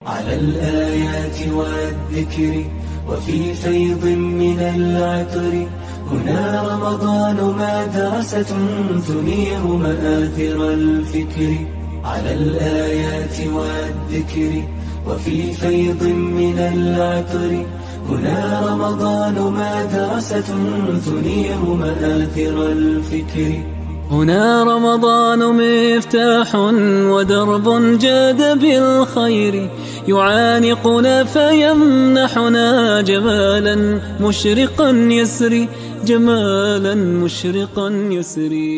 على الآيات والذكر وفي فيض من العطر هنا رمضان مدرسة تنير مآثر الفكر على الآيات والذكر وفي فيض من العطر هنا رمضان مدرسة تنير مآثر الفكر هنا رمضان مفتاح ودرب جاد بالخير يعانقنا فيمنحنا جمالا مشرقا يسري جمالا مشرقا يسري.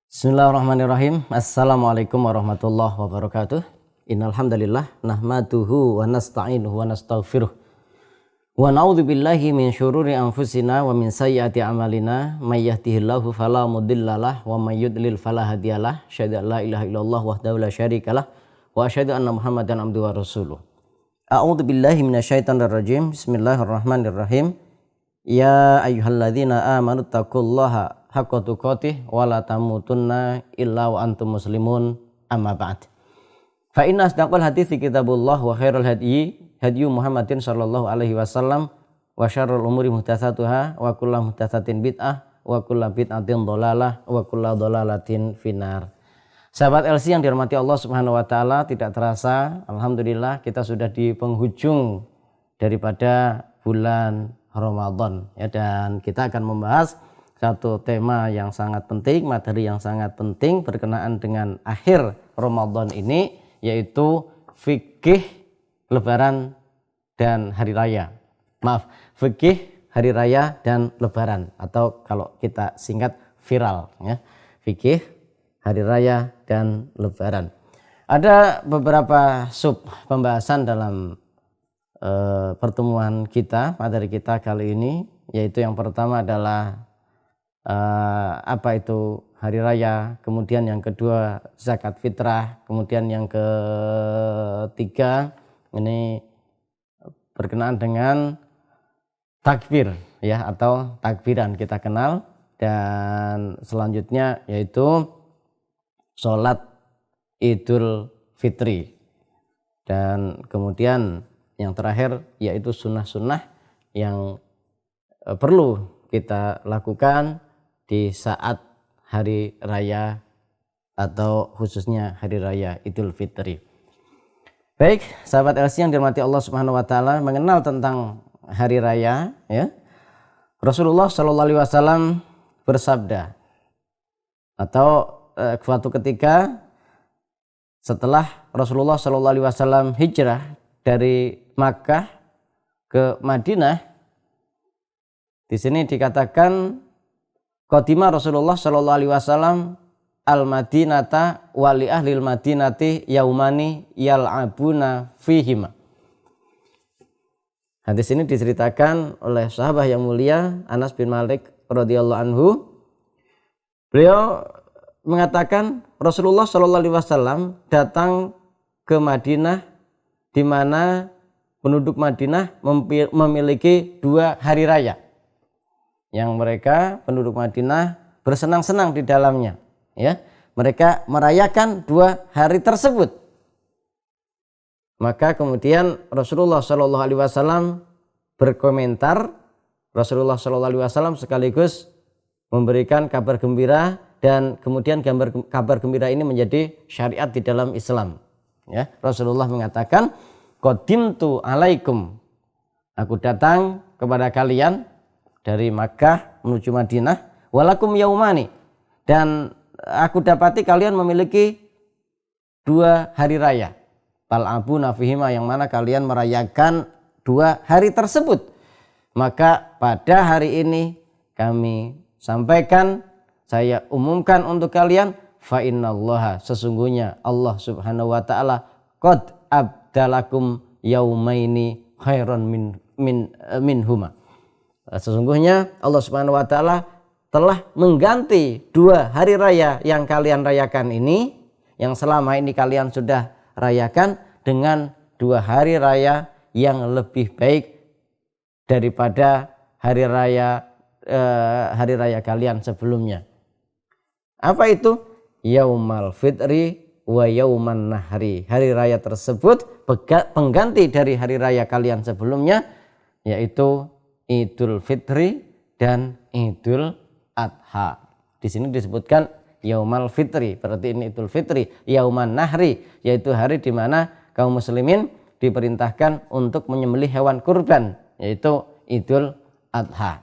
Bismillahirrahmanirrahim. Assalamualaikum warahmatullahi wabarakatuh. Innal hamdalillah nahmaduhu wa nasta'inuhu wa nastaghfiruh. Wa na'udzubillahi min syururi anfusina wa min sayyiati a'malina may yahdihillahu fala mudhillalah wa may yudlil fala hadiyalah. Asyhadu an la ilaha illallah wahdahu la syarikalah wa asyhadu anna Muhammadan abduhu wa rasuluh. A'udzubillahi minasyaitonir rajim. Bismillahirrahmanirrahim. Ya ayyuhalladzina amanu taqullaha haqqa tuqatih wa la tamutunna illa wa antum muslimun amma ba'd. Fa inna asdaqal hadithi kitabullah wa khairul hadyu Muhammadin sallallahu alaihi wasallam wa syarrul umuri muhdatsatuha wa kullu muhdatsatin bid'ah wa kullu bid'atin dhalalah wa kullu dhalalatin finnar. Sahabat LC yang dirahmati Allah Subhanahu wa taala, tidak terasa alhamdulillah kita sudah di penghujung daripada bulan Ramadan ya, dan kita akan membahas satu tema yang sangat penting, materi yang sangat penting berkenaan dengan akhir Ramadan ini, yaitu fikih Lebaran dan hari raya. Fikih hari raya dan Lebaran, atau kalau kita singkat viral ya. Fikih hari raya dan Lebaran. Ada beberapa sub pembahasan dalam pertemuan kita, materi kita kali ini, yaitu yang pertama adalah apa itu hari raya, kemudian yang kedua zakat fitrah, kemudian yang ketiga ini berkenaan dengan takbir ya, atau takbiran kita kenal, dan selanjutnya yaitu sholat Idul Fitri, dan kemudian yang terakhir yaitu sunnah-sunnah yang perlu kita lakukan di saat hari raya atau khususnya hari raya Idul Fitri. Baik, sahabat LC yang dirahmati Allah Subhanahu wa taala, mengenal tentang hari raya ya. Rasulullah sallallahu alaihi wasallam bersabda, atau suatu ketika setelah Rasulullah sallallahu alaihi wasallam hijrah dari Makkah ke Madinah, di sini dikatakan qadima Rasulullah sallallahu alaihi wasallam al-Madinata wa li ahlil Madinati yaumani yal'abuna fihima. Hadis ini diceritakan oleh sahabat yang mulia Anas bin Malik radhiyallahu anhu. Beliau mengatakan Rasulullah sallallahu alaihi wasallam datang ke Madinah, di mana penduduk Madinah memiliki 2 hari raya yang mereka penduduk Madinah bersenang-senang di dalamnya. Ya, mereka merayakan 2 hari tersebut. Maka kemudian Rasulullah Shallallahu Alaihi Wasallam berkomentar. Rasulullah Shallallahu Alaihi Wasallam sekaligus memberikan kabar gembira, dan kemudian kabar gembira ini menjadi syariat di dalam Islam. Ya, Rasulullah mengatakan, qadimtu alaikum, aku datang kepada kalian dari Makkah menuju Madinah, walakum yaumani, dan aku dapati kalian memiliki 2 hari raya, tal'abuna fihima, yang mana kalian merayakan 2 hari tersebut. Maka pada hari ini kami sampaikan, saya umumkan untuk kalian, fa innallaha, sesungguhnya Allah Subhanahu wa taala qad abdalakum yaumaini khairan minhuma. Sesungguhnya Allah Subhanahu wa taala telah mengganti 2 hari raya yang kalian rayakan ini, yang selama ini kalian sudah rayakan, dengan 2 hari raya yang lebih baik daripada hari raya kalian sebelumnya. Apa itu? Yaumal Fitri wa yauman nahri. Hari raya tersebut pengganti dari hari raya kalian sebelumnya, yaitu Idul Fitri dan Idul Adha. Di sini disebutkan Yaumal Fitri, berarti ini Idul Fitri. Yauman Nahri, yaitu hari di mana kaum muslimin diperintahkan untuk menyembelih hewan kurban, yaitu Idul Adha.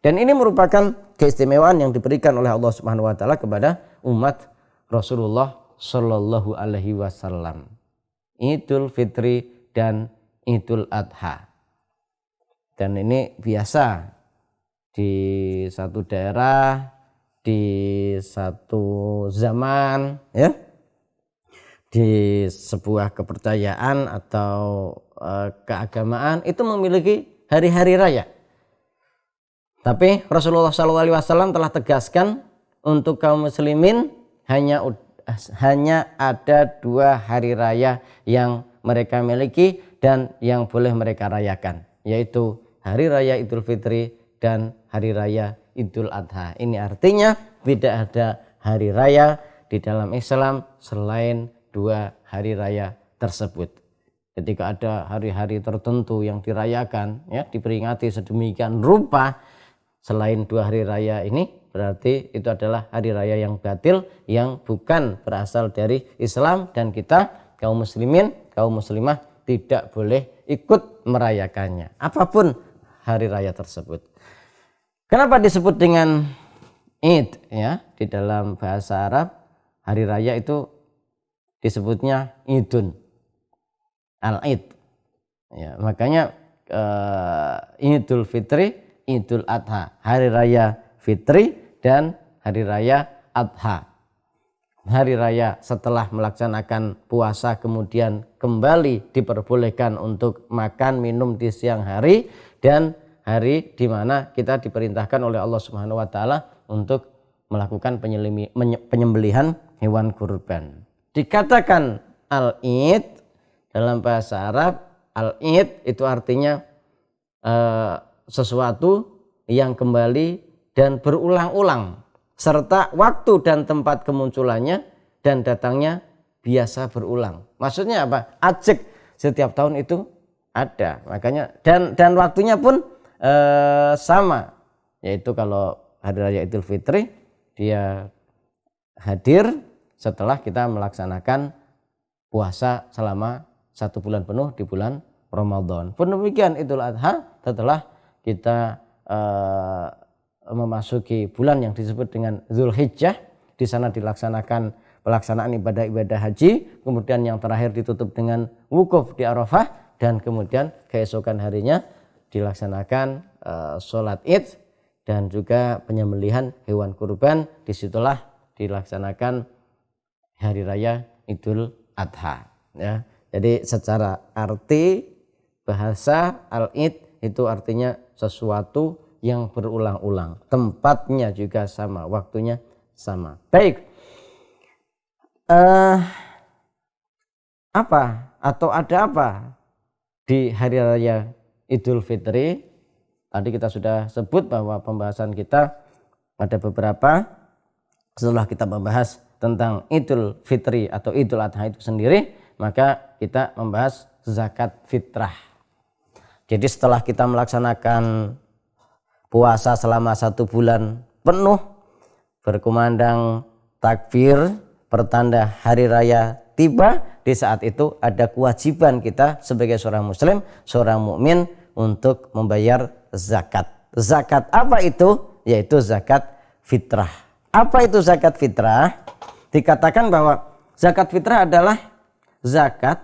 Dan ini merupakan keistimewaan yang diberikan oleh Allah Subhanahu wa taala kepada umat Rasulullah Shallallahu alaihi wasallam. Idul Fitri dan Idul Adha. Dan ini biasa di satu daerah, di satu zaman, ya, di sebuah kepercayaan atau keagamaan itu memiliki hari-hari raya. Tapi Rasulullah SAW telah tegaskan untuk kaum muslimin hanya ada 2 hari raya yang mereka miliki dan yang boleh mereka rayakan, yaitu hari raya Idul Fitri dan hari raya Idul Adha. Ini artinya tidak ada hari raya di dalam Islam selain 2 hari raya tersebut. Ketika ada hari-hari tertentu yang dirayakan, ya, diperingati sedemikian rupa selain 2 hari raya ini, berarti itu adalah hari raya yang batil, yang bukan berasal dari Islam, dan kita kaum muslimin, kaum muslimah tidak boleh ikut merayakannya, apapun hari raya tersebut. Kenapa disebut dengan Id, ya? Di dalam bahasa Arab hari raya itu disebutnya Idun, Al-Id. Ya, makanya Idul Fitri, Idul Adha, hari raya Fitri dan hari raya Adha. Hari raya setelah melaksanakan puasa kemudian kembali diperbolehkan untuk makan minum di siang hari, dan hari di mana kita diperintahkan oleh Allah Subhanahu wa taala untuk melakukan penyembelihan hewan kurban. Dikatakan Al-Id dalam bahasa Arab, Al-Id itu artinya sesuatu yang kembali dan berulang-ulang, serta waktu dan tempat kemunculannya dan datangnya biasa berulang. Maksudnya apa? Ajek setiap tahun itu ada, makanya dan waktunya pun sama, yaitu kalau hari raya Idul Fitri dia hadir setelah kita melaksanakan puasa selama 1 bulan penuh di bulan Ramadan. Pun demikian Idul Adha setelah kita memasuki bulan yang disebut dengan Zulhijjah, di sana dilaksanakan pelaksanaan ibadah-ibadah haji, kemudian yang terakhir ditutup dengan wukuf di Arafah, dan kemudian keesokan harinya dilaksanakan sholat Id dan juga penyembelihan hewan kurban. Disitulah dilaksanakan hari raya Idul Adha, ya. Jadi secara arti bahasa Al-Id itu artinya sesuatu yang berulang-ulang, tempatnya juga sama, waktunya sama. Baik, apa atau ada apa di hari raya Idul Fitri? Tadi kita sudah sebut bahwa pembahasan kita ada beberapa. Setelah kita membahas tentang Idul Fitri atau Idul Adha itu sendiri, maka kita membahas zakat fitrah. Jadi setelah kita melaksanakan puasa selama 1 bulan penuh, berkumandang takbir, pertanda hari raya tiba, di saat itu ada kewajiban kita sebagai seorang muslim, seorang mukmin untuk membayar zakat. Zakat apa itu? Yaitu zakat fitrah. Apa itu zakat fitrah? Dikatakan bahwa zakat fitrah adalah zakat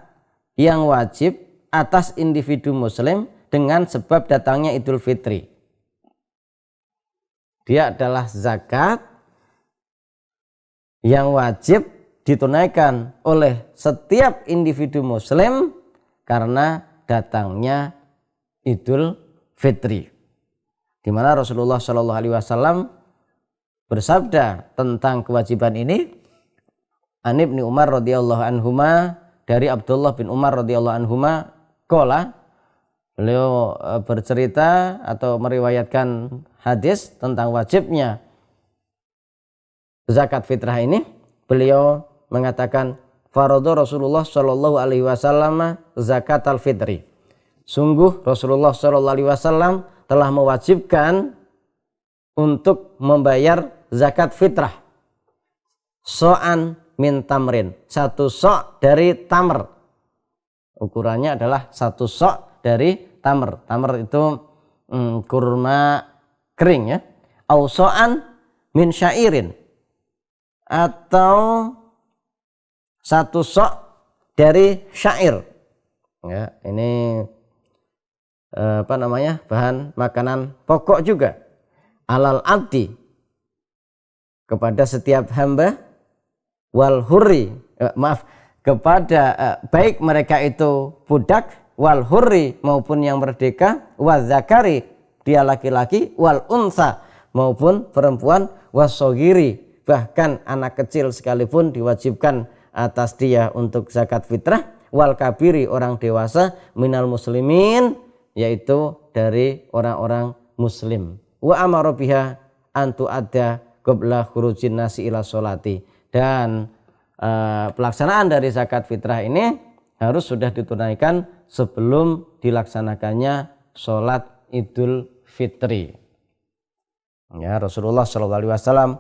yang wajib atas individu muslim dengan sebab datangnya Idul Fitri. Dia adalah zakat yang wajib ditunaikan oleh setiap individu muslim karena datangnya Idul Fitri. Di mana Rasulullah Shallallahu alaihi wasallam bersabda tentang kewajiban ini, An Ibnu Umar radhiyallahu anhuma, dari Abdullah bin Umar radhiyallahu anhuma qala, beliau bercerita atau meriwayatkan hadis tentang wajibnya zakat fitrah ini. Beliau mengatakan faradha Rasulullah sallallahu alaihi wasallam zakatal fitri. Sungguh Rasulullah sallallahu alaihi wasallam telah mewajibkan untuk membayar zakat fitrah. So'an min tamrin, 1 sok dari tamr. Ukurannya adalah 1 sok dari tamr. Tamr itu kurma kering ya. Au so'an min syairin, atau 1 sok dari syair. Ya, ini bahan makanan pokok juga. Alal abdi, kepada setiap hamba, wal hurri, kepada baik mereka itu budak, wal hurri maupun yang merdeka, wal zakari dia laki-laki, wal unsa maupun perempuan, wasogiri bahkan anak kecil sekalipun diwajibkan atas dia untuk zakat fitrah, wal kabiri orang dewasa, minal muslimin yaitu dari orang-orang muslim. Wa amara biha antu ada qabla khurujin nasi ila sholati, dan pelaksanaan dari zakat fitrah ini harus sudah ditunaikan sebelum dilaksanakannya sholat Idul Fitri. Ya, Rasulullah SAW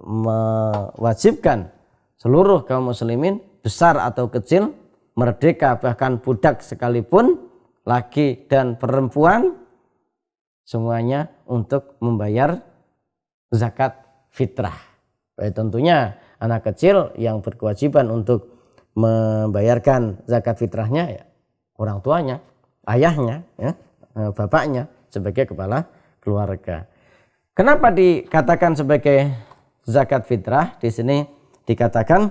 mewajibkan seluruh kaum muslimin besar atau kecil, merdeka bahkan budak sekalipun, laki dan perempuan, semuanya untuk membayar zakat fitrah. Baik, tentunya anak kecil yang berkewajiban untuk membayarkan zakat fitrahnya ya orang tuanya, ayahnya, ya, bapaknya sebagai kepala keluarga. Kenapa dikatakan sebagai zakat fitrah? Di sini dikatakan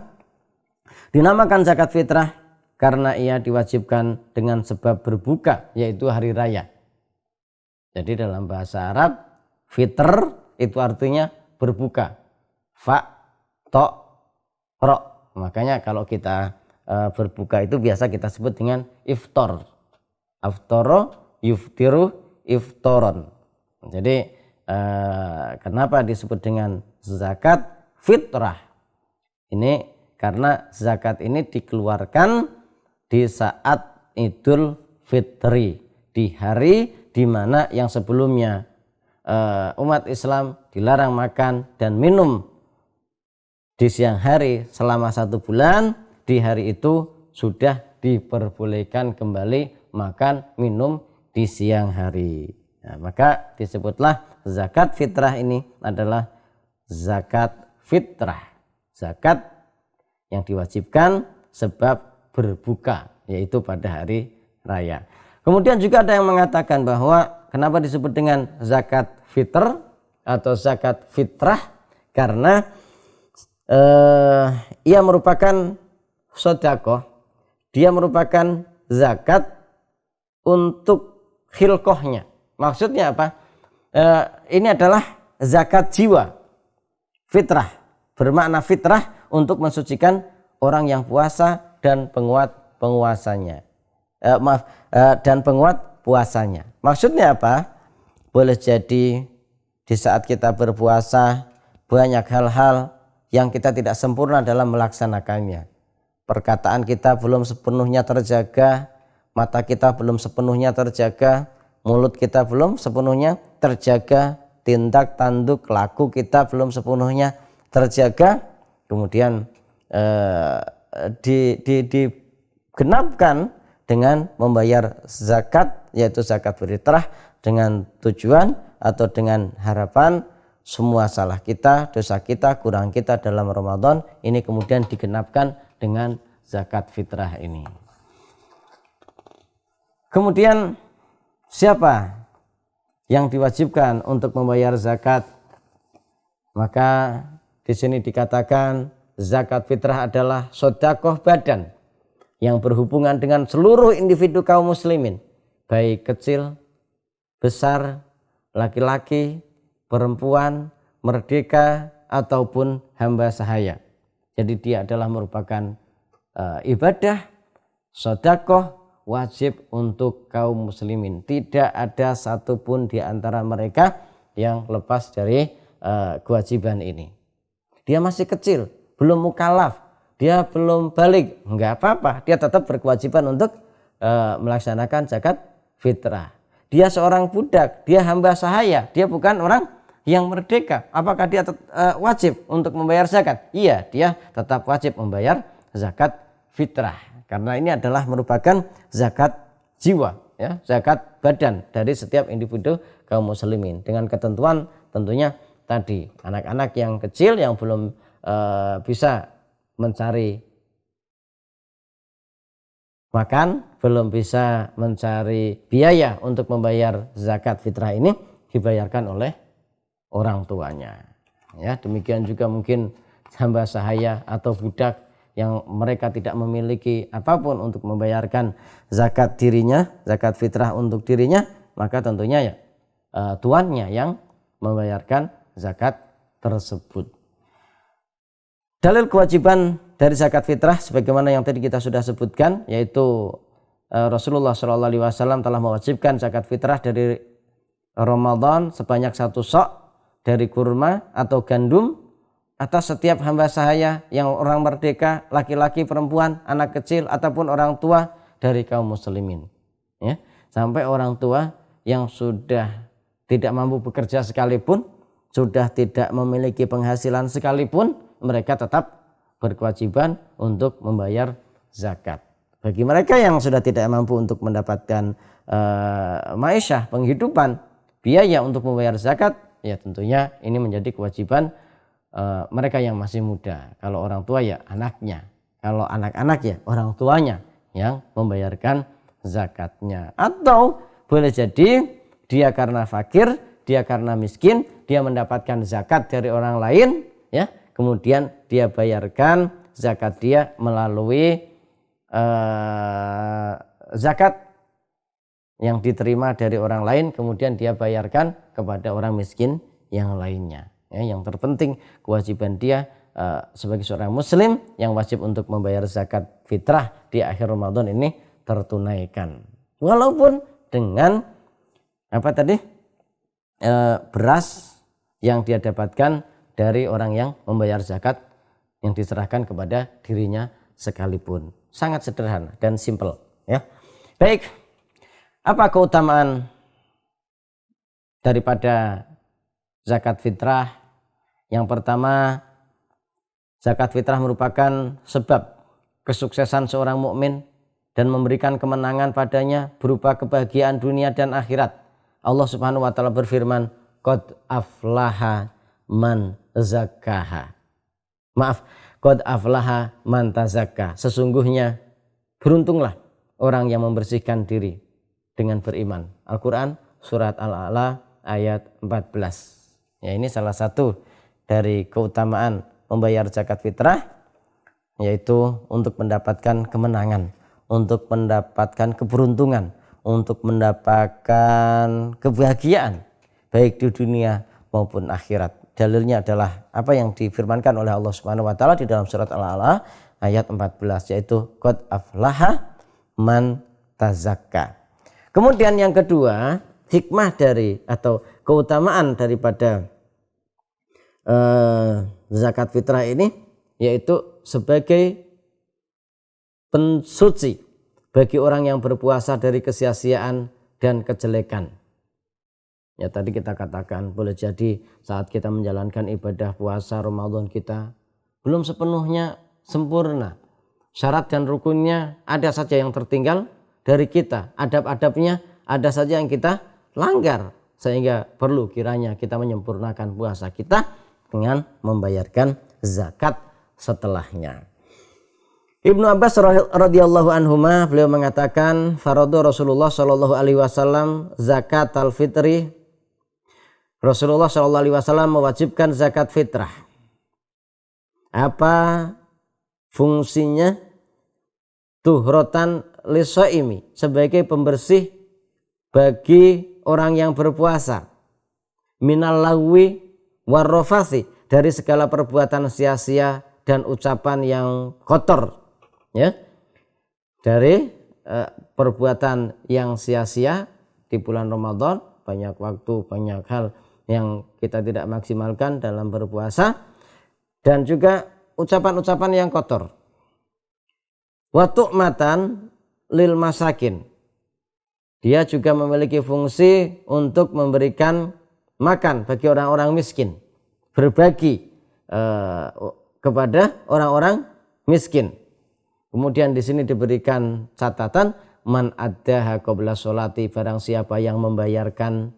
dinamakan zakat fitrah karena ia diwajibkan dengan sebab berbuka, yaitu hari raya. Jadi dalam bahasa Arab, fitr itu artinya berbuka. Fa, to, ro. Makanya kalau kita berbuka itu biasa kita sebut dengan iftar. Aftoro, yuftiru, iftoron. Jadi kenapa disebut dengan zakat fitrah? Ini karena zakat ini dikeluarkan di saat Idul Fitri, di hari di mana yang sebelumnya umat Islam dilarang makan dan minum di siang hari selama 1 bulan, di hari itu sudah diperbolehkan kembali makan minum di siang hari. Nah, maka disebutlah zakat fitrah ini adalah zakat fitrah, zakat yang diwajibkan sebab berbuka, yaitu pada hari raya. Kemudian juga ada yang mengatakan bahwa kenapa disebut dengan zakat fitr atau zakat fitrah, karena ia merupakan sedekah, dia merupakan zakat untuk khilqahnya. Maksudnya apa? Ini adalah zakat jiwa, fitrah, bermakna fitrah untuk mensucikan orang yang puasa dan penguasanya. Dan penguat puasanya. Maksudnya apa? Boleh jadi di saat kita berpuasa banyak hal-hal yang kita tidak sempurna dalam melaksanakannya. Perkataan kita belum sepenuhnya terjaga, mata kita belum sepenuhnya terjaga, mulut kita belum sepenuhnya terjaga, tindak tanduk laku kita belum sepenuhnya terjaga. Kemudian digenapkan dengan membayar zakat, yaitu zakat fitrah, dengan tujuan atau dengan harapan semua salah kita, dosa kita, kurang kita dalam Ramadan ini kemudian digenapkan dengan zakat fitrah ini. Kemudian siapa yang diwajibkan untuk membayar zakat? Maka di sini dikatakan zakat fitrah adalah sedekah badan yang berhubungan dengan seluruh individu kaum muslimin, baik kecil, besar, laki-laki, perempuan, merdeka, ataupun hamba sahaya. Jadi dia adalah merupakan ibadah, sedekah wajib untuk kaum muslimin. Tidak ada satupun di antara mereka yang lepas dari kewajiban ini. dia masih kecil, belum mukallaf, dia belum balik, enggak apa-apa, dia tetap berkewajiban untuk melaksanakan zakat fitrah. Dia seorang budak, dia hamba sahaya, dia bukan orang yang merdeka. Apakah dia wajib untuk membayar zakat? Iya, dia tetap wajib membayar zakat fitrah. Karena ini adalah merupakan zakat jiwa, ya, zakat badan dari setiap individu kaum muslimin. Dengan ketentuan tentunya tadi, anak-anak yang kecil yang belum bisa mencari makan, belum bisa mencari biaya untuk membayar zakat fitrah ini dibayarkan oleh orang tuanya. Ya, demikian juga mungkin hamba sahaya atau budak yang mereka tidak memiliki apapun untuk membayarkan zakat dirinya, zakat fitrah untuk dirinya, maka tentunya ya tuannya yang membayarkan zakat tersebut. Dalil kewajiban dari zakat fitrah sebagaimana yang tadi kita sudah sebutkan, yaitu Rasulullah SAW telah mewajibkan zakat fitrah dari Ramadan sebanyak 1 sok dari kurma atau gandum atas setiap hamba sahaya yang orang merdeka, laki-laki, perempuan, anak kecil ataupun orang tua dari kaum muslimin. Ya, sampai orang tua yang sudah tidak mampu bekerja sekalipun, sudah tidak memiliki penghasilan sekalipun, mereka tetap berkewajiban untuk membayar zakat. Bagi mereka yang sudah tidak mampu untuk mendapatkan ma'isyah, penghidupan, biaya untuk membayar zakat, ya tentunya ini menjadi kewajiban mereka yang masih muda. Kalau orang tua ya anaknya, kalau anak-anak ya orang tuanya yang membayarkan zakatnya. Atau boleh jadi dia karena fakir, dia karena miskin, dia mendapatkan zakat dari orang lain, ya, kemudian dia bayarkan zakat dia melalui zakat yang diterima dari orang lain, kemudian dia bayarkan kepada orang miskin yang lainnya. Ya, yang terpenting kewajiban dia sebagai seorang muslim yang wajib untuk membayar zakat fitrah di akhir Ramadan ini tertunaikan. Walaupun dengan beras yang dia dapatkan dari orang yang membayar zakat yang diserahkan kepada dirinya sekalipun. Sangat sederhana dan simpel, ya. Baik, apa keutamaan daripada zakat fitrah? Yang pertama, zakat fitrah merupakan sebab kesuksesan seorang mukmin dan memberikan kemenangan padanya berupa kebahagiaan dunia dan akhirat. Allah Subhanahu wa taala berfirman, "Qad aflaha man zakkaha." Qad aflaha man tazakka. Sesungguhnya beruntunglah orang yang membersihkan diri dengan beriman. Al-Qur'an surat Al-A'la ayat 14. Ya, ini salah satu dari keutamaan membayar zakat fitrah, yaitu untuk mendapatkan kemenangan, untuk mendapatkan keberuntungan, untuk mendapatkan kebahagiaan baik di dunia maupun akhirat. Dalilnya adalah apa yang difirmankan oleh Allah Subhanahu wa taala di dalam surat Al-A'la ayat 14, yaitu qad aflaha man tazakka. Kemudian yang kedua, hikmah dari atau keutamaan daripada zakat fitrah ini yaitu sebagai pensuci bagi orang yang berpuasa dari kesia-siaan dan kejelekan. Ya, tadi kita katakan boleh jadi saat kita menjalankan ibadah puasa Ramadan kita belum sepenuhnya sempurna. Syarat dan rukunnya ada saja yang tertinggal dari kita. Adab-adabnya ada saja yang kita langgar. Sehingga perlu kiranya kita menyempurnakan puasa kita dengan membayarkan zakat setelahnya. Ibnu Abbas radhiyallahu anhuma beliau mengatakan, faradu Rasulullah sallallahu alaihi wasallam zakat al-fitri. Rasulullah sallallahu alaihi wasallam mewajibkan zakat fitrah. Apa fungsinya? Tuhrotan lisaimi, sebagai pembersih bagi orang yang berpuasa. Minal lagwi warrafasi, dari segala perbuatan sia-sia dan ucapan yang kotor, ya. Dari perbuatan yang sia-sia di bulan Ramadan, banyak waktu, banyak hal yang kita tidak maksimalkan dalam berpuasa, dan juga ucapan-ucapan yang kotor. Wa tu'matan lil masakin. Dia juga memiliki fungsi untuk memberikan makan bagi orang-orang miskin, berbagi kepada orang-orang miskin. Kemudian di sini diberikan catatan, man addaha qabla sholati, barang siapa yang membayarkan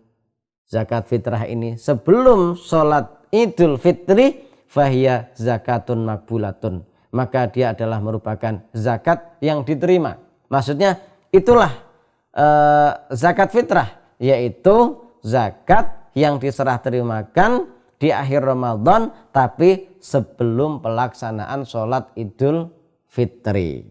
zakat fitrah ini sebelum sholat Idul Fitri, fahiya zakatun makbulatun, maka dia adalah merupakan zakat yang diterima. Maksudnya itulah zakat fitrah, yaitu zakat yang diserah terimakan di akhir Ramadan tapi sebelum pelaksanaan sholat Idul Fitri.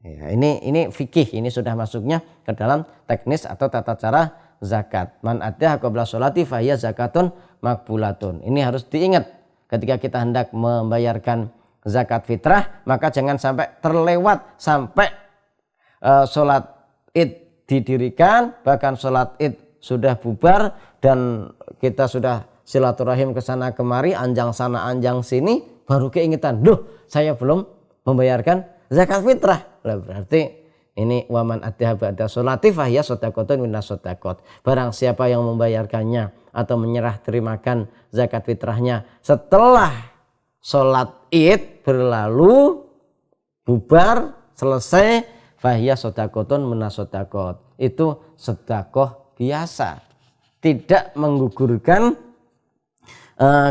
Ya, ini fikih, ini sudah masuknya ke dalam teknis atau tata cara zakat. Man addaha qabla sholati fahiya zakatun makbulatun. Ini harus diingat ketika kita hendak membayarkan zakat fitrah, maka jangan sampai terlewat sampai sholat Id didirikan, bahkan sholat Id sudah bubar dan kita sudah silaturahim ke sana kemari, anjang sana anjang sini, baru keingetan, duh saya belum membayarkan zakat fitrah. Lah berarti ini waman addaha ba'da sholati fahiya shadaqatun minas shadaqat. Barang siapa yang membayarkannya atau menyerah terimakan zakat fitrahnya setelah sholat Id berlalu, bubar, selesai, fahiya shadaqatun minas shadaqat. Itu sedekah biasa, tidak menggugurkan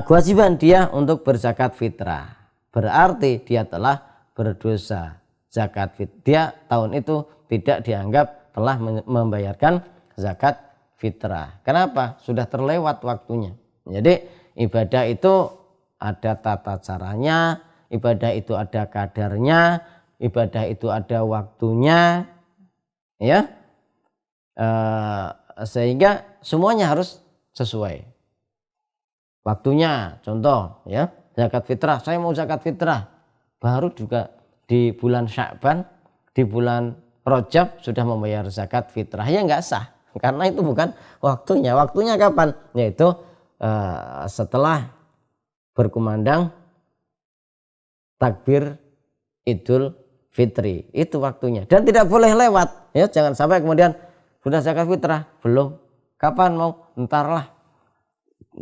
kewajiban dia untuk berzakat fitrah. Berarti dia telah berdosa zakat fitrah. Dia tahun itu tidak dianggap telah membayarkan zakat fitrah. Kenapa? Sudah terlewat waktunya. Jadi ibadah itu ada tata caranya, ibadah itu ada kadarnya, ibadah itu ada waktunya, ya, sehingga semuanya harus sesuai waktunya. Contoh, ya, zakat fitrah, saya mau zakat fitrah, baru juga di bulan Sya'ban, di bulan Rajab sudah membayar zakat fitrah, ya nggak sah, karena itu bukan waktunya. Waktunya kapan? Yaitu setelah berkumandang takbir Idul Fitri, itu waktunya, dan tidak boleh lewat, ya. Jangan sampai kemudian sudah zakat fitrah belum, kapan mau, entarlah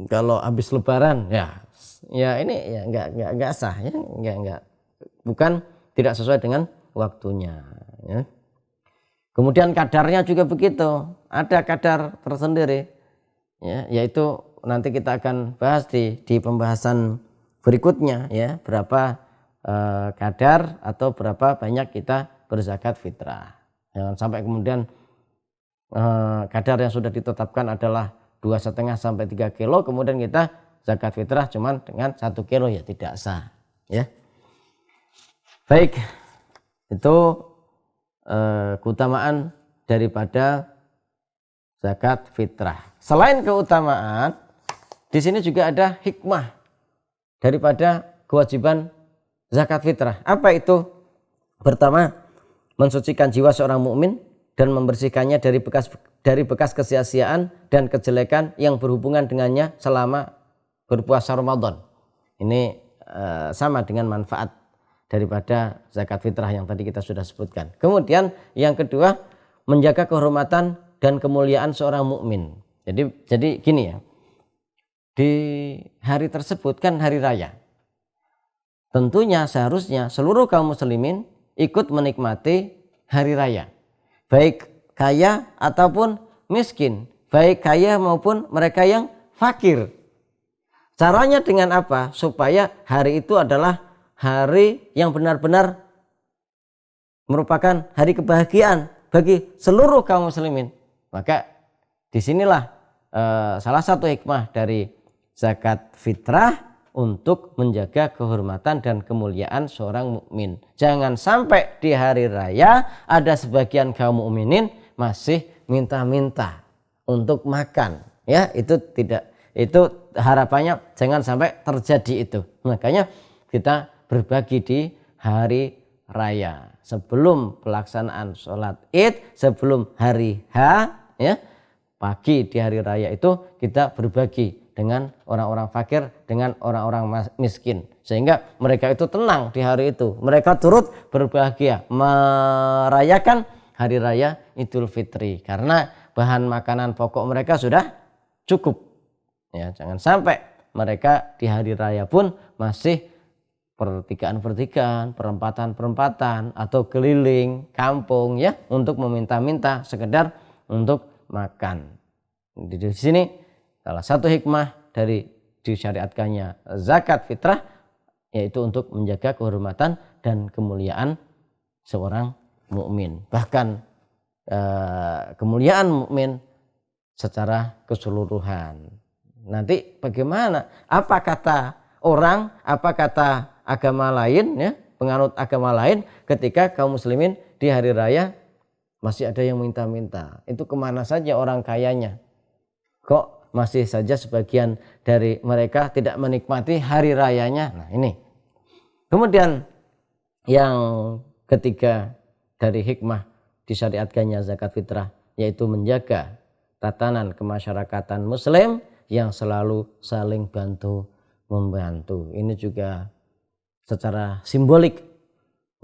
kalau habis lebaran, ya ini ya nggak sah, ya nggak, bukan, tidak sesuai dengan waktunya, ya. Kemudian kadarnya juga begitu, ada kadar tersendiri, ya, yaitu nanti kita akan bahas di pembahasan berikutnya, ya, berapa kadar atau berapa banyak kita berzakat fitrah. Jangan sampai kemudian kadar yang sudah ditetapkan adalah 2,5 sampai 3 kilo, kemudian kita zakat fitrah cuman dengan 1 kilo, ya tidak sah, ya. Baik, itu keutamaan daripada zakat fitrah. Selain keutamaan, di sini juga ada hikmah daripada kewajiban zakat fitrah. Apa itu? Pertama, mensucikan jiwa seorang mukmin dan membersihkannya dari bekas kesia-siaan dan kejelekan yang berhubungan dengannya selama berpuasa Ramadan. Ini sama dengan manfaat daripada zakat fitrah yang tadi kita sudah sebutkan. Kemudian yang kedua, menjaga kehormatan dan kemuliaan seorang mukmin. Jadi gini, ya. Di hari tersebut kan hari raya. Tentunya seharusnya seluruh kaum muslimin ikut menikmati hari raya. Baik kaya ataupun miskin, baik kaya maupun mereka yang fakir. Caranya dengan apa? Supaya hari itu adalah hari yang benar-benar merupakan hari kebahagiaan bagi seluruh kaum muslimin. Maka disinilah salah satu hikmah dari zakat fitrah, untuk menjaga kehormatan dan kemuliaan seorang mukmin. Jangan sampai di hari raya ada sebagian kaum mukminin masih minta-minta untuk makan, ya. Itu tidak, itu harapannya jangan sampai terjadi itu. Makanya kita berbagi di hari raya sebelum pelaksanaan sholat Id, sebelum hari H, ya, pagi di hari raya itu kita berbagi dengan orang-orang fakir, dengan orang-orang miskin. Sehingga mereka itu tenang di hari itu. Mereka turut berbahagia merayakan hari raya Idul Fitri. Karena bahan makanan pokok mereka sudah cukup. Ya, jangan sampai mereka di hari raya pun masih pertigaan-pertigaan, perempatan-perempatan, atau keliling kampung ya untuk meminta-minta sekedar untuk makan. Di sini salah satu hikmah dari disyariatkannya zakat fitrah yaitu untuk menjaga kehormatan dan kemuliaan seorang mukmin. Bahkan kemuliaan mukmin secara keseluruhan. Nanti bagaimana? Apa kata orang, apa kata agama lain ya, penganut agama lain ketika kaum muslimin di hari raya masih ada yang minta-minta. Itu kemana saja orang kayanya? Kok masih saja sebagian dari mereka tidak menikmati hari rayanya? Nah ini. Kemudian yang ketiga dari hikmah disyariatkannya zakat fitrah yaitu menjaga tatanan kemasyarakatan muslim yang selalu saling bantu membantu. Ini juga secara simbolik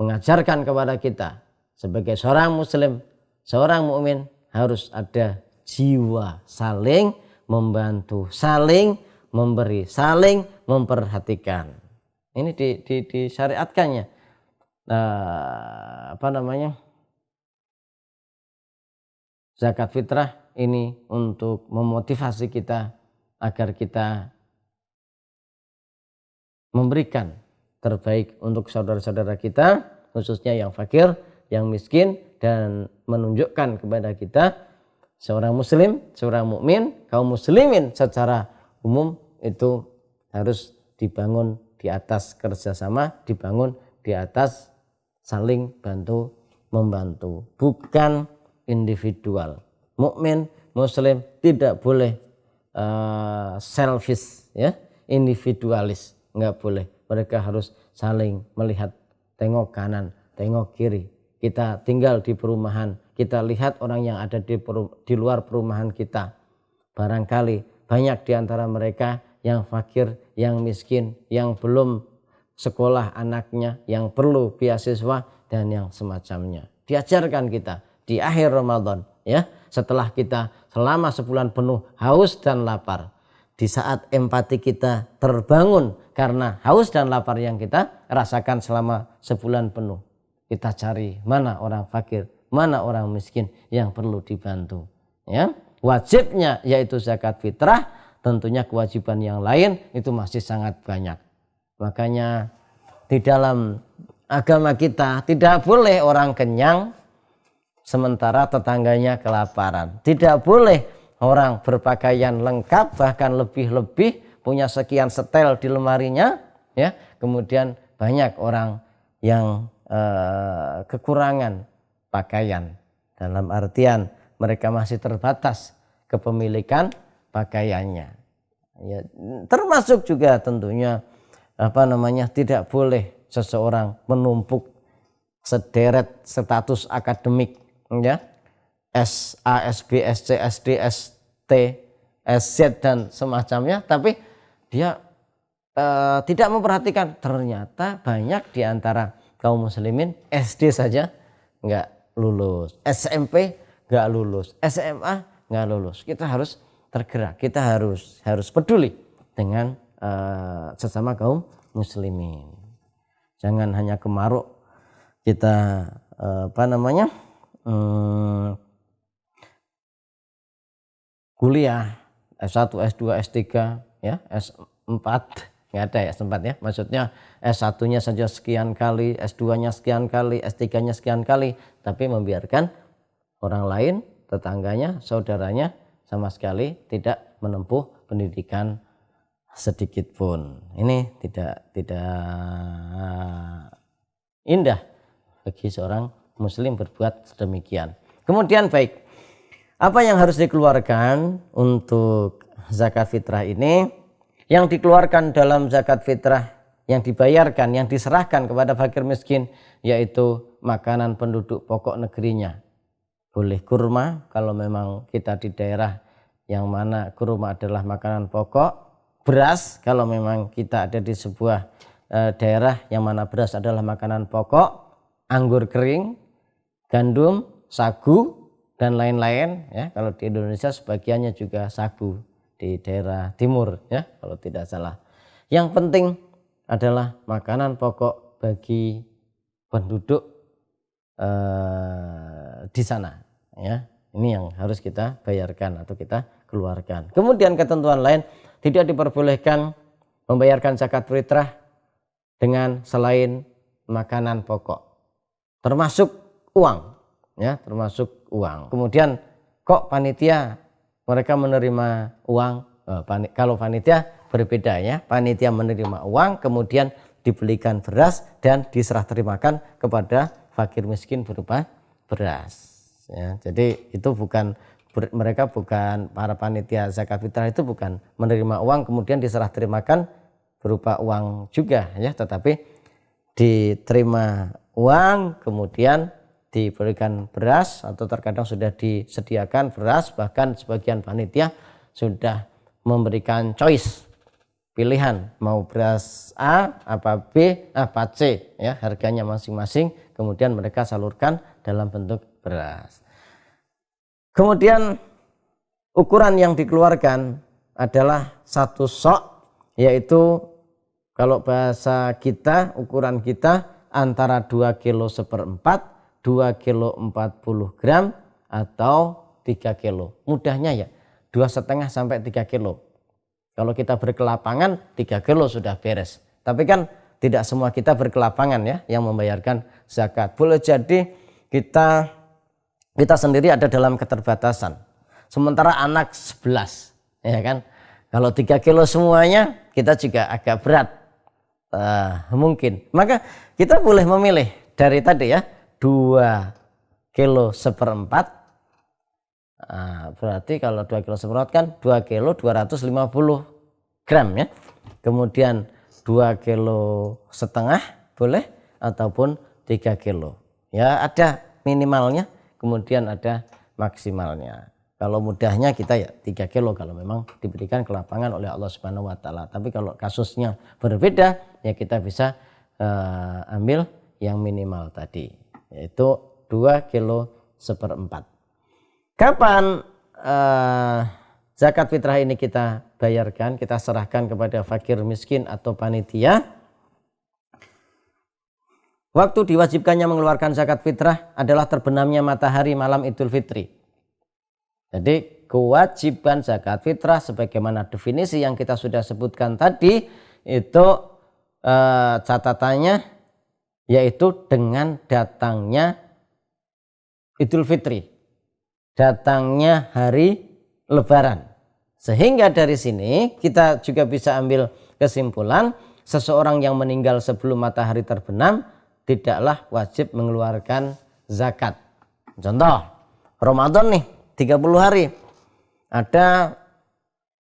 mengajarkan kepada kita sebagai seorang muslim, seorang mukmin harus ada jiwa saling membantu, saling memberi, saling memperhatikan. Ini disyariatkannya. Zakat fitrah ini untuk memotivasi kita agar kita memberikan terbaik untuk saudara-saudara kita, khususnya yang fakir, yang miskin, dan menunjukkan kepada kita seorang muslim, seorang mukmin, kaum muslimin secara umum itu harus dibangun di atas kerjasama, dibangun di atas saling bantu membantu, bukan individual. Mukmin, muslim tidak boleh selfish, ya, individualis, nggak boleh. Mereka harus saling melihat, tengok kanan, tengok kiri. Kita tinggal di perumahan, kita lihat orang yang ada di luar perumahan kita. Barangkali banyak di antara mereka yang fakir, yang miskin, yang belum sekolah anaknya, yang perlu beasiswa dan yang semacamnya. Diajarkan kita di akhir Ramadan, ya, setelah kita selama sebulan penuh haus dan lapar. Di saat empati kita terbangun karena haus dan lapar yang kita rasakan selama sebulan penuh, kita cari mana orang fakir, mana orang miskin yang perlu dibantu. Ya, wajibnya yaitu zakat fitrah, tentunya kewajiban yang lain itu masih sangat banyak. Makanya di dalam agama kita tidak boleh orang kenyang sementara tetangganya kelaparan. Tidak boleh orang berpakaian lengkap bahkan lebih-lebih punya sekian setel di lemarinya, ya. Kemudian banyak orang yang kekurangan pakaian, dalam artian mereka masih terbatas kepemilikan pakaiannya. Ya, termasuk juga tentunya tidak boleh seseorang menumpuk sederet status akademik, ya, SA, SB, SC, SD, ST, SZ dan semacamnya, tapi dia tidak memperhatikan ternyata banyak di antara kaum muslimin SD saja nggak lulus, SMP nggak lulus, SMA nggak lulus. Kita harus tergerak, kita harus peduli dengan sesama kaum muslimin. Jangan hanya kemaruk kita kuliah S1, S2, S3, ya, S4 nggak ada ya S4 ya. Maksudnya S1-nya saja sekian kali, S2-nya sekian kali, S3-nya sekian kali, tapi membiarkan orang lain, tetangganya, saudaranya sama sekali tidak menempuh pendidikan sedikit pun. Ini tidak indah bagi seorang muslim berbuat demikian. Kemudian baik, apa yang harus dikeluarkan untuk zakat fitrah ini? Yang dikeluarkan dalam zakat fitrah, yang dibayarkan, yang diserahkan kepada fakir miskin, yaitu makanan penduduk pokok negerinya. Boleh kurma kalau memang kita di daerah yang mana kurma adalah makanan pokok, beras, kalau memang kita ada di sebuah daerah yang mana beras adalah makanan pokok, anggur kering, gandum, sagu, dan lain-lain ya. Kalau di Indonesia sebagiannya juga sagu di daerah timur ya kalau tidak salah. Yang penting adalah makanan pokok bagi penduduk di sana ya. Ini yang harus kita bayarkan atau kita keluarkan. Kemudian ketentuan lain, tidak diperbolehkan membayarkan zakat fitrah dengan selain makanan pokok, termasuk uang ya, termasuk uang. Kemudian kok panitia mereka menerima uang? Kalau panitia berbeda ya, panitia menerima uang kemudian dibelikan beras dan diserah terimakan kepada fakir miskin berupa beras ya. Jadi itu mereka bukan, para panitia zakat fitrah itu bukan menerima uang kemudian diserah terimakan berupa uang juga ya, tetapi diterima uang kemudian diberikan beras, atau terkadang sudah disediakan beras, bahkan sebagian panitia sudah memberikan choice, pilihan mau beras A apa B apa C ya, harganya masing-masing, kemudian mereka salurkan dalam bentuk beras. Kemudian ukuran yang dikeluarkan adalah 1 sok, yaitu kalau bahasa kita, ukuran kita antara 2 kilo 1/4, 2 kilo 40 gram atau 3 kilo. Mudahnya ya 2,5 sampai 3 kilo. Kalau kita berkelapangan 3 kilo sudah beres. Tapi kan tidak semua kita berkelapangan ya yang membayarkan zakat. Boleh jadi kita sendiri ada dalam keterbatasan. Sementara anak 11 ya kan. Kalau 3 kilo semuanya kita juga agak berat. Mungkin. Maka kita boleh memilih dari tadi ya 2 kilo 1/4. Berarti kalau 2 kilo 1/4 kan 2 kilo 250 gram ya. Kemudian 2 kilo setengah boleh, ataupun 3 kilo. Ya ada minimalnya, kemudian ada maksimalnya. Kalau mudahnya kita ya 3 kilo kalau memang diberikan ke lapangan oleh Allah Subhanahu wa taala. Tapi kalau kasusnya berbeda ya kita bisa ambil yang minimal tadi, yaitu 2 kilo 1/4. Kapan zakat fitrah ini kita bayarkan, kita serahkan kepada fakir miskin atau panitia? Waktu diwajibkannya mengeluarkan zakat fitrah adalah terbenamnya matahari malam Idul Fitri. Jadi kewajiban zakat fitrah sebagaimana definisi yang kita sudah sebutkan tadi itu catatannya yaitu dengan datangnya Idul Fitri, datangnya hari Lebaran. Sehingga dari sini kita juga bisa ambil kesimpulan, seseorang yang meninggal sebelum matahari terbenam tidaklah wajib mengeluarkan zakat. Contoh, Ramadan nih 30 hari. Ada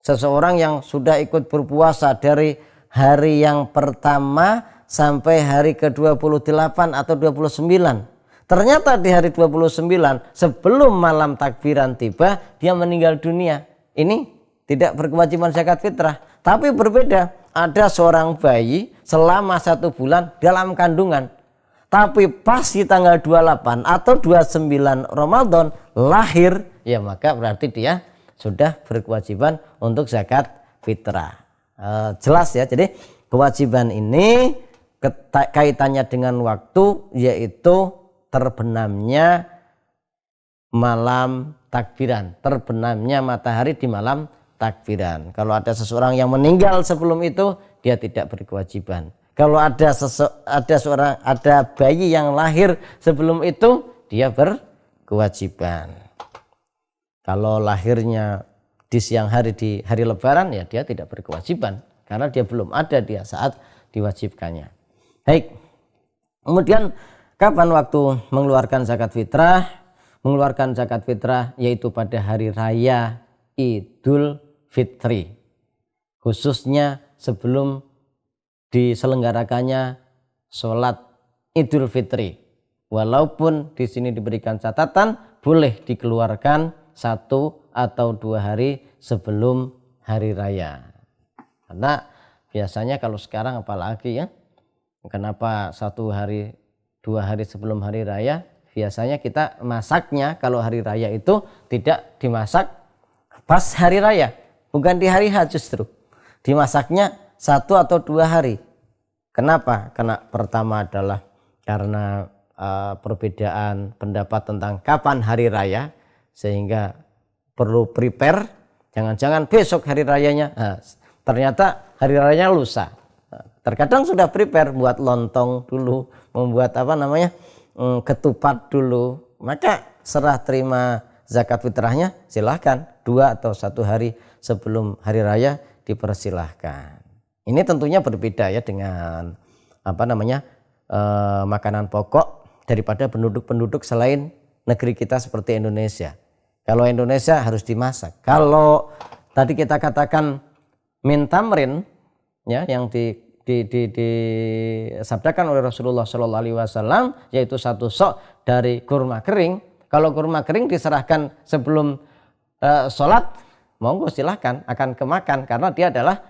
seseorang yang sudah ikut berpuasa dari hari yang pertama sampai hari ke-28 atau 29. Ternyata di hari 29 sebelum malam takbiran tiba dia meninggal dunia. Ini tidak berkewajiban zakat fitrah. Tapi berbeda, ada seorang bayi selama 1 bulan dalam kandungan. Tapi pas di tanggal 28 atau 29 Ramadan lahir, ya maka berarti dia sudah berkewajiban untuk zakat fitrah. Jelas ya, jadi kewajiban ini kaitannya dengan waktu, yaitu terbenamnya malam takbiran, terbenamnya matahari di malam takbiran. Kalau ada seseorang yang meninggal sebelum itu, dia tidak berkewajiban. Kalau ada bayi yang lahir sebelum itu, dia berkewajiban. Kalau lahirnya di siang hari, di hari Lebaran, ya dia tidak berkewajiban karena dia belum ada dia saat diwajibkannya. Baik. Kemudian kapan waktu mengeluarkan zakat fitrah? Mengeluarkan zakat fitrah yaitu pada hari raya Idul Fitri, khususnya sebelum diselenggarakannya sholat Idul Fitri. Walaupun di sini diberikan catatan boleh dikeluarkan 1 atau 2 hari sebelum hari raya. Karena biasanya kalau sekarang apalagi ya, kenapa 1 hari 2 hari sebelum hari raya, biasanya kita masaknya kalau hari raya itu tidak dimasak pas hari raya, bukan di hari H justru. Dimasaknya 1 atau 2 hari. Kenapa? Karena pertama adalah karena perbedaan pendapat tentang kapan hari raya, sehingga perlu prepare. Jangan-jangan besok hari rayanya, ternyata hari rayanya lusa. Terkadang sudah prepare buat lontong dulu, membuat ketupat dulu, maka serah terima zakat fitrahnya silahkan 2 atau 1 hari sebelum hari raya dipersilahkan. Ini tentunya berbeda ya dengan makanan pokok daripada penduduk-penduduk selain negeri kita seperti Indonesia. Kalau Indonesia harus dimasak. Kalau tadi kita katakan min tamrin ya, yang disabdakan oleh Rasulullah Shallallahu Alaihi Wasallam, yaitu 1 sok dari kurma kering. Kalau kurma kering diserahkan sebelum sholat, monggo silahkan, akan kemakan karena dia adalah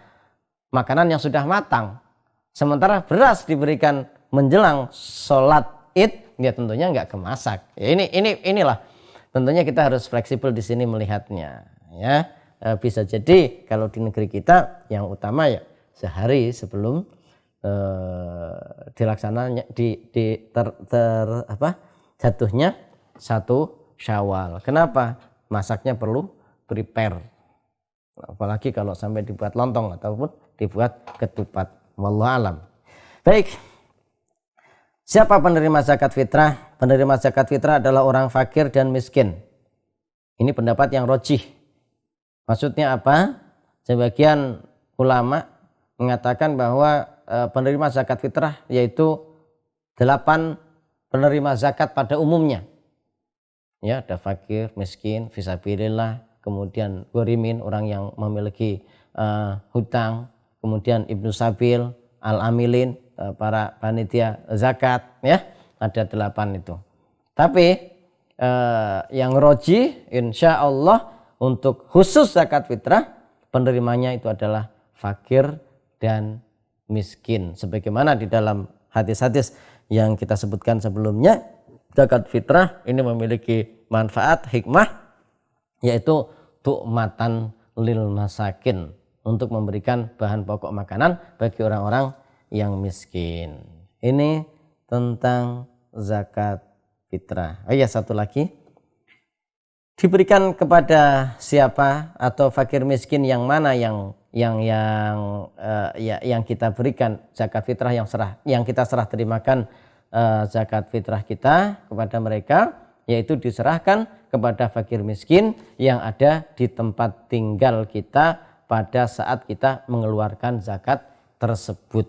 makanan yang sudah matang. Sementara beras diberikan menjelang sholat id, ya tentunya nggak kemasak. Inilah tentunya kita harus fleksibel di sini melihatnya. Ya, bisa jadi kalau di negeri kita yang utama ya sehari sebelum dilaksananya jatuhnya 1 Syawal. Kenapa? Masaknya perlu prepare. Apalagi kalau sampai dibuat lontong ataupun dibuat ketupat. Wallahu alam. Baik. Siapa penerima zakat fitrah? Penerima zakat fitrah adalah orang fakir dan miskin. Ini pendapat yang rojih. Maksudnya apa? Sebagian ulama mengatakan bahwa penerima zakat fitrah yaitu 8 penerima zakat pada umumnya. Ya, ada fakir, miskin, fisabilillah, kemudian ghorimin, orang yang memiliki hutang, kemudian ibnu sabil, al-amilin, para panitia zakat, ya, ada 8 itu. Tapi yang roji insya Allah untuk khusus zakat fitrah penerimanya itu adalah fakir dan miskin. Sebagaimana di dalam hadis-hadis yang kita sebutkan sebelumnya, zakat fitrah ini memiliki manfaat hikmah, yaitu tu'matan lil masakin, untuk memberikan bahan pokok makanan bagi orang-orang yang miskin. Ini tentang zakat fitrah. Oh iya, satu lagi. Diberikan kepada siapa atau fakir miskin yang mana yang kita berikan zakat fitrah, yang kita serah terimakan zakat fitrah kita kepada mereka, yaitu diserahkan kepada fakir miskin yang ada di tempat tinggal kita pada saat kita mengeluarkan zakat tersebut.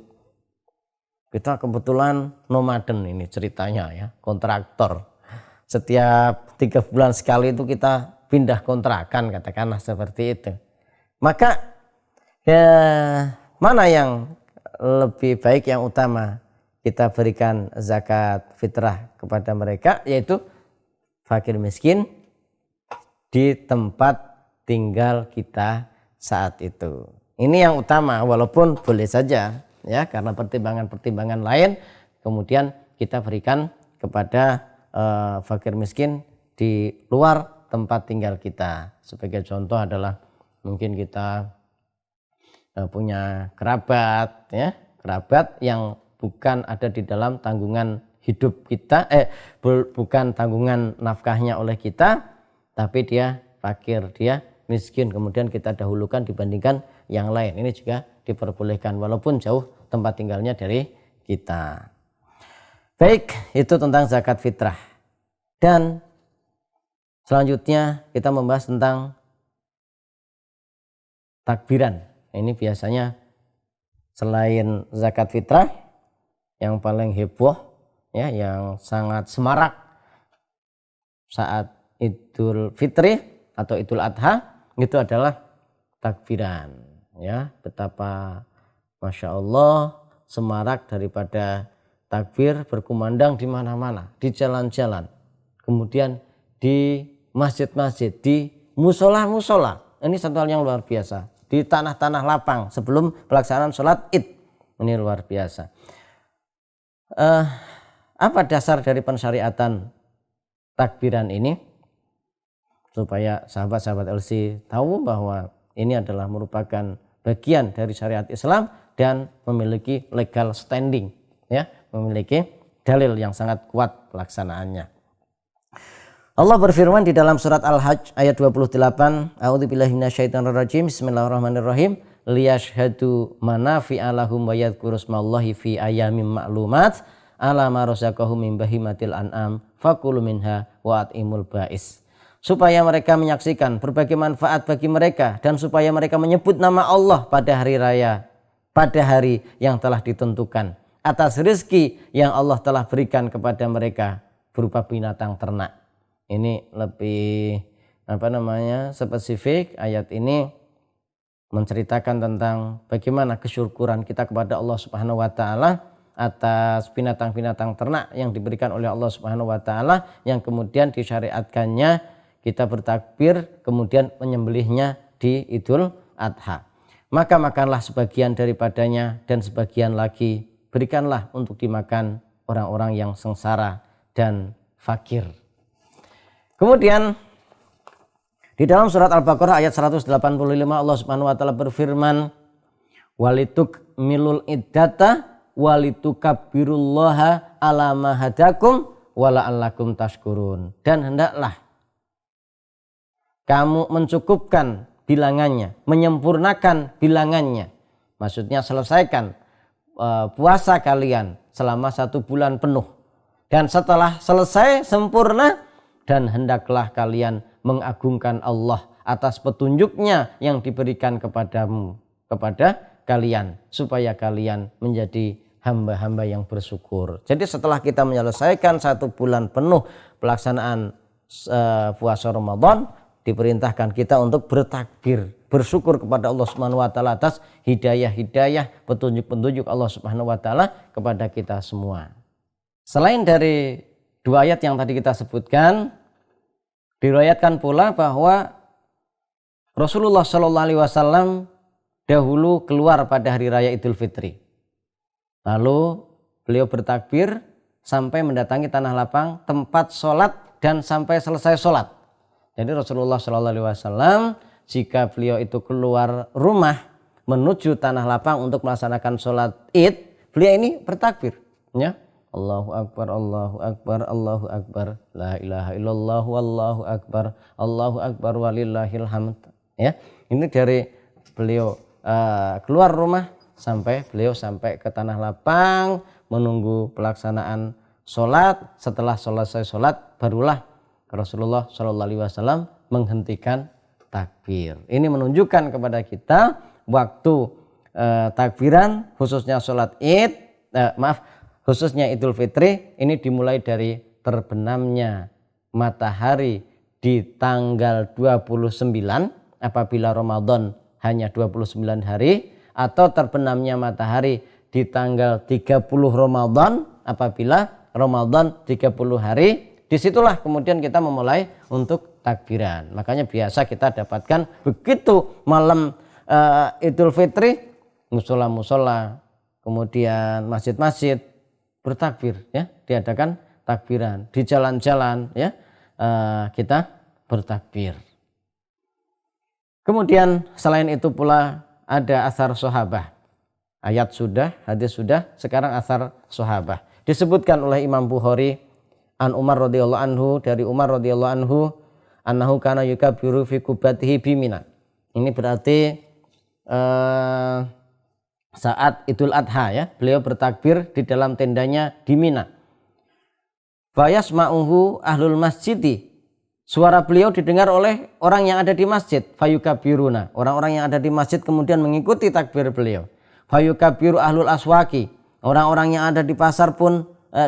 Kita kebetulan nomaden ini ceritanya ya, kontraktor. Setiap 3 bulan sekali itu kita pindah kontrakan, katakanlah seperti itu. Maka ya, mana yang lebih baik, yang utama kita berikan zakat fitrah kepada mereka, yaitu fakir miskin di tempat tinggal kita saat itu. Ini yang utama, walaupun boleh saja ya, karena pertimbangan-pertimbangan lain kemudian kita berikan kepada fakir miskin di luar tempat tinggal kita. Sebagai contoh adalah mungkin kita punya kerabat ya, kerabat yang bukan ada di dalam tanggungan hidup kita, bukan tanggungan nafkahnya oleh kita, tapi dia fakir, dia miskin, kemudian kita dahulukan dibandingkan yang lain. Ini juga diperbolehkan walaupun jauh tempat tinggalnya dari kita. Baik, itu tentang zakat fitrah. Dan selanjutnya kita membahas tentang takbiran. Ini biasanya selain zakat fitrah yang paling heboh ya, yang sangat semarak saat Idul Fitri atau Idul Adha, itu adalah takbiran ya. Betapa Masya Allah semarak daripada takbir berkumandang di mana-mana, di jalan-jalan, kemudian di masjid-masjid, di musola-musola. Ini satu hal yang luar biasa. di tanah-tanah lapang sebelum pelaksanaan sholat id. Ini luar biasa. Apa dasar dari pensyariatan takbiran ini? Supaya sahabat-sahabat LC tahu bahwa ini adalah merupakan bagian dari syariat Islam dan memiliki legal standing, ya, memiliki dalil yang sangat kuat pelaksanaannya. Allah berfirman di dalam surat Al-Hajj ayat 28, A'udzubillahi minasyaitonirrajim, Bismillahirrahmanirrahim, liyashhadu manafi'a lahum wa yadhkurusmallahi fi ayyamin ma'lumat ala ma razaqahum min bahimatil an'am fakulu minha wa at'imul ba'is. Supaya mereka menyaksikan berbagai manfaat bagi mereka dan supaya mereka menyebut nama Allah pada hari raya, pada hari yang telah ditentukan, atas rezeki yang Allah telah berikan kepada mereka berupa binatang ternak. Ini lebih spesifik. Ayat ini menceritakan tentang bagaimana kesyukuran kita kepada Allah Subhanahu wa taala atas binatang-binatang ternak yang diberikan oleh Allah Subhanahu wa taala, yang kemudian disyariatkannya kita bertakbir kemudian menyembelihnya di Idul Adha. Maka makanlah sebagian daripadanya dan sebagian lagi berikanlah untuk dimakan orang-orang yang sengsara dan fakir. Kemudian di dalam surat Al-Baqarah ayat 185 Allah Subhanahu wa taala berfirman, walitukmilul iddata walitukabbirullaha ala ma hadakum wala'allakum tashkurun. Dan hendaklah kamu mencukupkan bilangannya, menyempurnakan bilangannya. Maksudnya selesaikan puasa kalian selama 1 bulan penuh. Dan setelah selesai sempurna, dan hendaklah kalian mengagungkan Allah atas petunjuknya yang diberikan kepadamu, kepada kalian, supaya kalian menjadi hamba-hamba yang bersyukur. Jadi setelah kita menyelesaikan 1 bulan penuh pelaksanaan puasa Ramadan, diperintahkan kita untuk bertakbir, bersyukur kepada Allah Subhanahu wa taala atas hidayah-hidayah, petunjuk-petunjuk Allah Subhanahu wa taala kepada kita semua. Selain dari 2 ayat yang tadi kita sebutkan, diriwayatkan pula bahwa Rasulullah Shallallahu Alaihi Wasallam dahulu keluar pada hari raya Idul Fitri. Lalu beliau bertakbir sampai mendatangi tanah lapang tempat sholat dan sampai selesai sholat. Jadi Rasulullah Shallallahu Alaihi Wasallam jika beliau itu keluar rumah menuju tanah lapang untuk melaksanakan sholat id, beliau ini bertakbir, ya. Allahu Akbar, Allahu Akbar, Allahu Akbar, la ilaha illallah, wallahu Akbar, Allahu Akbar, walillahil hamd. Ya, ini dari beliau keluar rumah sampai beliau sampai ke tanah lapang menunggu pelaksanaan sholat. Setelah selesai sholat, barulah Rasulullah Shallallahu Alaihi Wasallam menghentikan takbir. Ini menunjukkan kepada kita waktu takbiran khususnya sholat id, khususnya Idul Fitri ini dimulai dari terbenamnya matahari di tanggal 29 apabila Ramadan hanya 29 hari, atau terbenamnya matahari di tanggal 30 Ramadan apabila Ramadan 30 hari. Disitulah kemudian kita memulai untuk takbiran. Makanya biasa kita dapatkan begitu malam Idul Fitri, musola-musola, kemudian masjid-masjid bertakbir, ya, diadakan takbiran di jalan-jalan, ya, kita bertakbir. Kemudian selain itu pula ada asar sahabah. Ayat sudah, hadis sudah, sekarang asar sahabah. Disebutkan oleh Imam Bukhari an Umar radhiyallahu anhu, dari Umar radhiyallahu anhu, annahu kana yukabbiru fi qubbatihi bi Mina. Ini berarti saat Idul Adha, ya, beliau bertakbir di dalam tendanya di Mina. Fayasma'uhu ahlul masjidi, suara beliau didengar oleh orang yang ada di masjid. Fayukabiruna, orang-orang yang ada di masjid kemudian mengikuti takbir beliau. Fayukabiru ahlul aswaki, orang-orang yang ada di pasar pun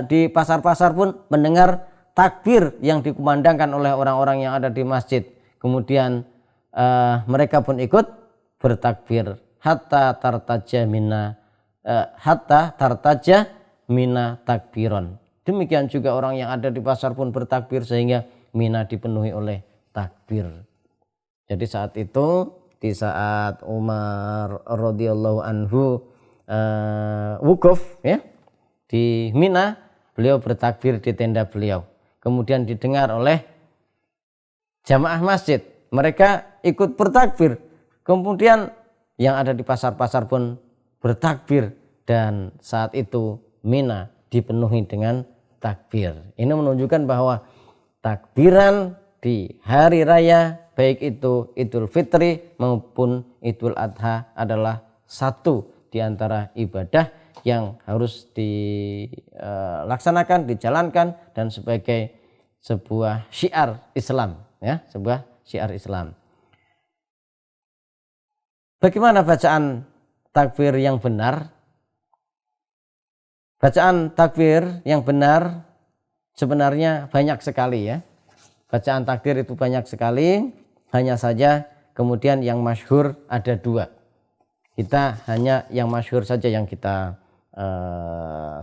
di pasar-pasar pun mendengar takbir yang dikumandangkan oleh orang-orang yang ada di masjid. Kemudian mereka pun ikut bertakbir. Hatta tartaja mina takbiron. Demikian juga orang yang ada di pasar pun bertakbir sehingga Mina dipenuhi oleh takbir. Jadi saat itu di saat Umar radhiyallahu anhu wukuf ya di Mina, beliau bertakbir di tenda beliau. Kemudian didengar oleh jamaah masjid, mereka ikut bertakbir. Kemudian yang ada di pasar-pasar pun bertakbir, dan saat itu Mina dipenuhi dengan takbir. Ini menunjukkan bahwa takbiran di hari raya baik itu Idul Fitri maupun Idul Adha adalah satu di antara ibadah yang harus dilaksanakan, dijalankan, dan sebagai sebuah syiar Islam ya, sebuah syiar Islam. Bagaimana bacaan takbir yang benar? Bacaan takbir yang benar sebenarnya banyak sekali ya. Bacaan takbir itu banyak sekali, hanya saja kemudian yang masyhur ada dua. Kita hanya yang masyhur saja yang kita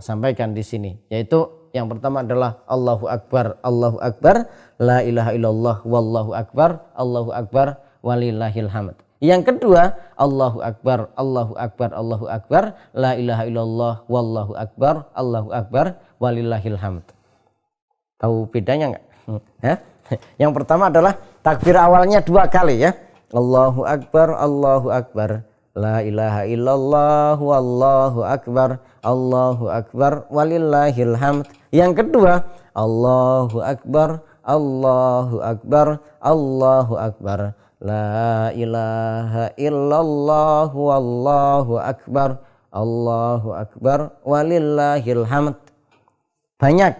sampaikan di sini, yaitu yang pertama adalah Allahu Akbar, Allahu Akbar, la ilaha illallah, wallahu akbar, Allahu Akbar, walillahil hamd. Yang kedua, Allahu Akbar, Allahu Akbar, Allahu Akbar, la ilaha illallah, wallahu akbar, Allahu Akbar, walillahil hamd. Tahu bedanya enggak? Yang pertama adalah takbir awalnya dua kali ya. Allahu Akbar, Allahu Akbar, la ilaha illallah, wallahu akbar, Allahu Akbar, walillahil hamd. Yang kedua, Allahu Akbar, Allahu Akbar, Allahu Akbar, la ilaha illallah, wallahu akbar, Allahu Akbar, walillahil hamd. Banyak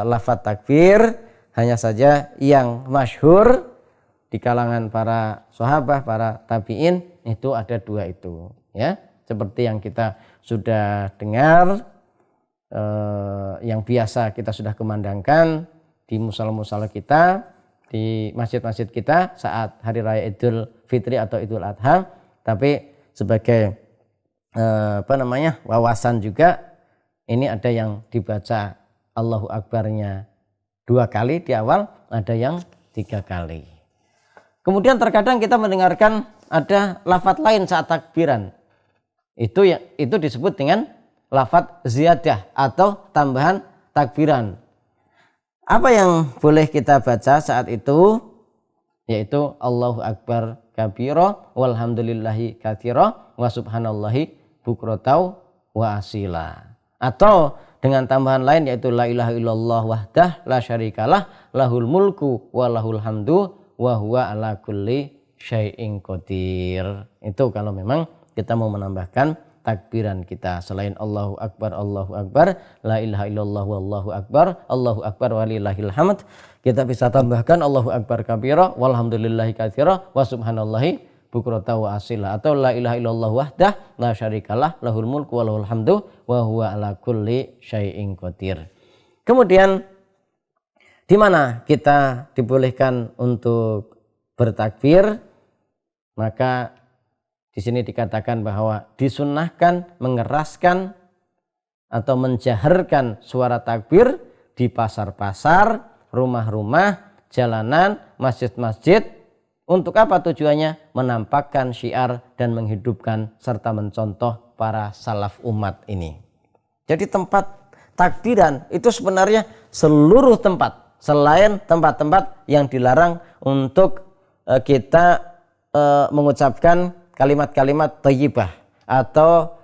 lafaz takbir, hanya saja yang masyhur di kalangan para sahabat, para tabi'in itu ada dua itu ya, seperti yang kita sudah dengar, yang biasa kita sudah kumandangkan di musala-musala kita, di masjid-masjid kita saat hari raya Idul Fitri atau Idul Adha. Tapi sebagai wawasan juga, ini ada yang dibaca Allahu Akbarnya dua kali di awal, ada yang tiga kali. Kemudian terkadang kita mendengarkan ada lafaz lain saat takbiran. Itu disebut dengan lafaz ziyadah atau tambahan takbiran. Apa yang boleh kita baca saat itu? Yaitu Allahu Akbar kabira, walhamdulillahi katsira, wa subhanallahi bukrotau wa asila. Atau dengan tambahan lain yaitu la ilaha illallah wahdah la syarikalah, lahul mulku wa lahul hamdu wa huwa ala kulli syai'in qadir. Itu kalau memang kita mau menambahkan takbiran kita selain Allahu Akbar, Allahu Akbar, la ilaha illallah, wallahu akbar, Allahu Akbar, walillahil hamd, kita bisa tambahkan Allahu Akbar kabira, walhamdulillahi katsira, wa subhanallahi bukrata wa asila. Atau la ilaha illallah wahdah la syarikalah, lahul mulku wa lahul hamdu wa huwa ala kulli syai'in qadir. Kemudian di mana kita dibolehkan untuk bertakbir? Maka di sini dikatakan bahwa disunnahkan mengeraskan atau menjaharkan suara takbir di pasar-pasar, rumah-rumah, jalanan, masjid-masjid. Untuk apa tujuannya? Menampakkan syiar dan menghidupkan serta mencontoh para salaf umat ini. Jadi tempat takbiran itu sebenarnya seluruh tempat, selain tempat-tempat yang dilarang untuk kita mengucapkan kalimat-kalimat thayyibah atau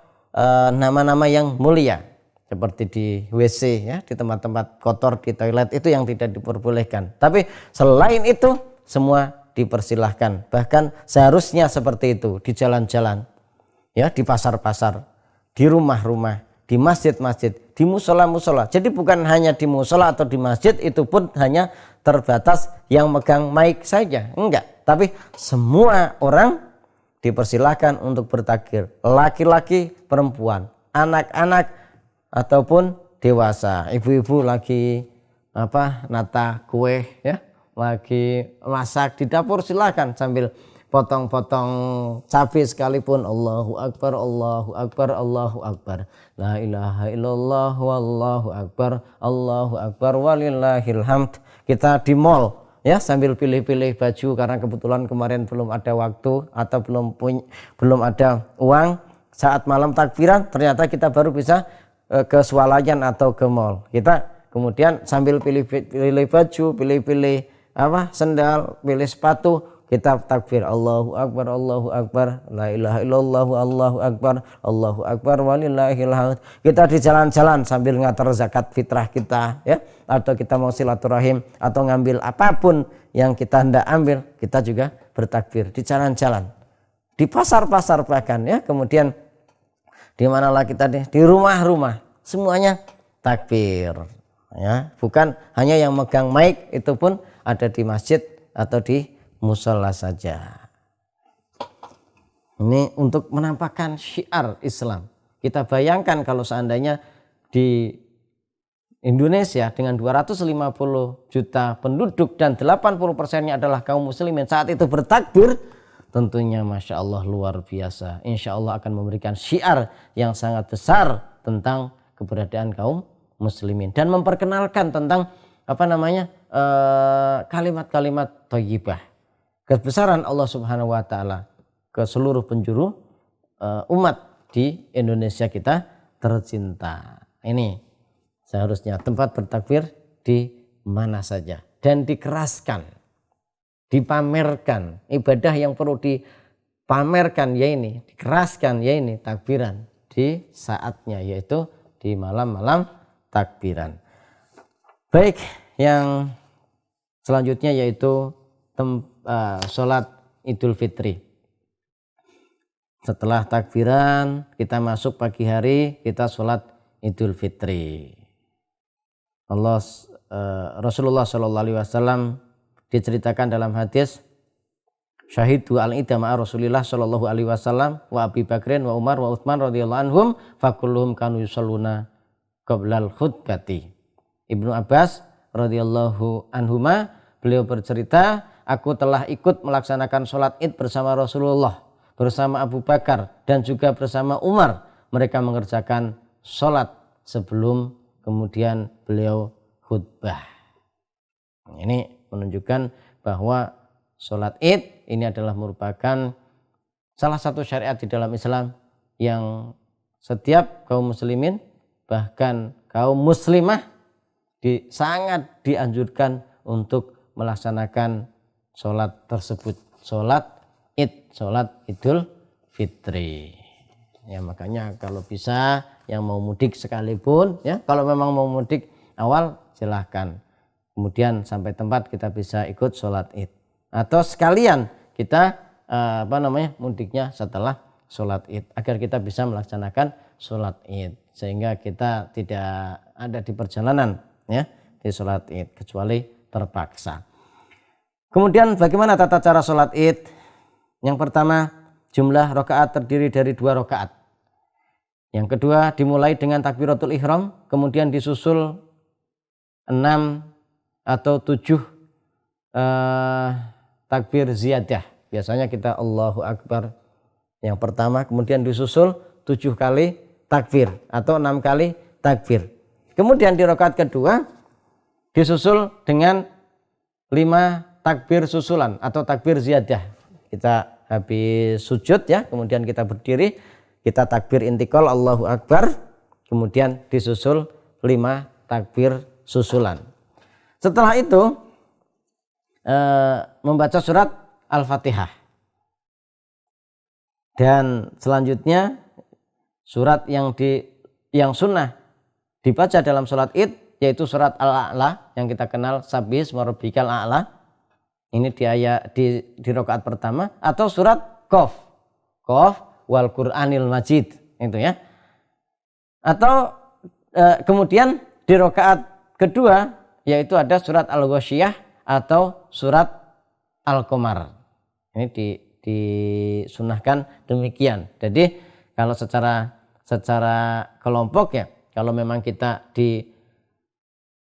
nama-nama yang mulia, seperti di WC ya, di tempat-tempat kotor, di toilet, itu yang tidak diperbolehkan. Tapi selain itu semua dipersilahkan. Bahkan seharusnya seperti itu di jalan-jalan ya, di pasar-pasar, di rumah-rumah, di masjid-masjid, di musola-musola. Jadi bukan hanya di musola atau di masjid, itu pun hanya terbatas yang megang mic saja, enggak. Tapi semua orang dipersilahkan untuk bertakbir, laki-laki, perempuan, anak-anak ataupun dewasa. Ibu-ibu lagi nata kue ya, lagi masak di dapur, silakan sambil potong-potong cabai sekalipun. Allahu Akbar, Allahu Akbar, Allahu Akbar, la ilaha illallah, wallahu akbar, Allahu Akbar, walillahil hamd. Kita di mall ya, sambil pilih-pilih baju karena kebetulan kemarin belum ada waktu atau belum ada uang. Saat malam takbiran ternyata kita baru bisa ke swalayan atau ke mall. Kita kemudian sambil pilih-pilih baju, pilih-pilih sendal, pilih sepatu, kita takbir Allahu Akbar, la ilaha illallah, Allahu Akbar walillahil hamd. Kita di jalan-jalan sambil ngatur zakat fitrah kita, ya, atau kita mau silaturahim atau ngambil apapun yang kita hendak ambil, kita juga bertakbir di jalan-jalan, di pasar-pasar bahkan, ya, kemudian di manalah kita di rumah-rumah, semuanya takbir, ya, bukan hanya yang megang mic, itu pun ada di masjid atau di musola saja. Ini untuk menampakkan syiar Islam. Kita bayangkan kalau seandainya di Indonesia dengan 250 juta penduduk dan 80%-nya adalah kaum muslimin saat itu bertakbir, tentunya Masya Allah luar biasa. Insya Allah akan memberikan syiar yang sangat besar tentang keberadaan kaum muslimin dan memperkenalkan tentang kalimat-kalimat thayyibah, kebesaran Allah Subhanahu wa taala ke seluruh penjuru umat di Indonesia kita tercinta. Ini seharusnya tempat bertakbir di mana saja dan dikeraskan, dipamerkan. Ibadah yang perlu dipamerkan ya ini, dikeraskan ya ini takbiran di saatnya, yaitu di malam-malam takbiran. Baik, yang selanjutnya yaitu sholat Idul Fitri. Setelah takbiran kita masuk pagi hari, kita sholat Idul Fitri. Rasulullah Shallallahu Alaihi Wasallam diceritakan dalam hadis, syahidu al-ida ma'a Rasulillah Shallallahu Alaihi Wasallam wa Abi Bakrin wa Umar wa Utsman radhiyallahu anhum fakulluhum kanu yusalluna qablal khutbati. Ibnu Abbas radhiyallahu anhuma, beliau bercerita, aku telah ikut melaksanakan sholat id bersama Rasulullah, bersama Abu Bakar dan juga bersama Umar. Mereka mengerjakan sholat sebelum kemudian beliau khutbah. Ini menunjukkan bahwa sholat id ini adalah merupakan salah satu syariat di dalam Islam yang setiap kaum muslimin bahkan kaum muslimah sangat dianjurkan untuk melaksanakan sholat tersebut, sholat id, sholat Idul Fitri. Ya, makanya kalau bisa yang mau mudik sekalipun, ya, kalau memang mau mudik awal silahkan, kemudian sampai tempat kita bisa ikut sholat id, atau sekalian kita mudiknya setelah sholat id agar kita bisa melaksanakan sholat id sehingga kita tidak ada di perjalanan, ya, di sholat id kecuali terpaksa. Kemudian bagaimana tata cara sholat id? Yang pertama, jumlah rakaat terdiri dari 2 rakaat. Yang kedua, dimulai dengan takbiratul ihram, kemudian disusul 6 atau 7 takbir ziyadah. Biasanya kita Allahu Akbar yang pertama, kemudian disusul 7 kali takbir atau 6 kali takbir. Kemudian di rakaat kedua disusul dengan 5 takbir susulan atau takbir ziyadah. Kita habis sujud, ya, kemudian kita berdiri, kita takbir intikal Allahu Akbar, kemudian disusul 5 takbir susulan. Setelah itu membaca surat Al-Fatihah. Dan selanjutnya surat yang sunnah dibaca dalam sholat id yaitu surat Al-A'la yang kita kenal, Sabbisma rabbikal a'la. Ini di rakaat pertama, atau surat Qaf wal Qur'anil Majid, itu, ya. Atau kemudian di rakaat kedua yaitu ada surat Al-Ghasyiyah atau surat Al-Qamar. Ini disunahkan demikian. Jadi kalau secara kelompok, ya, kalau memang kita di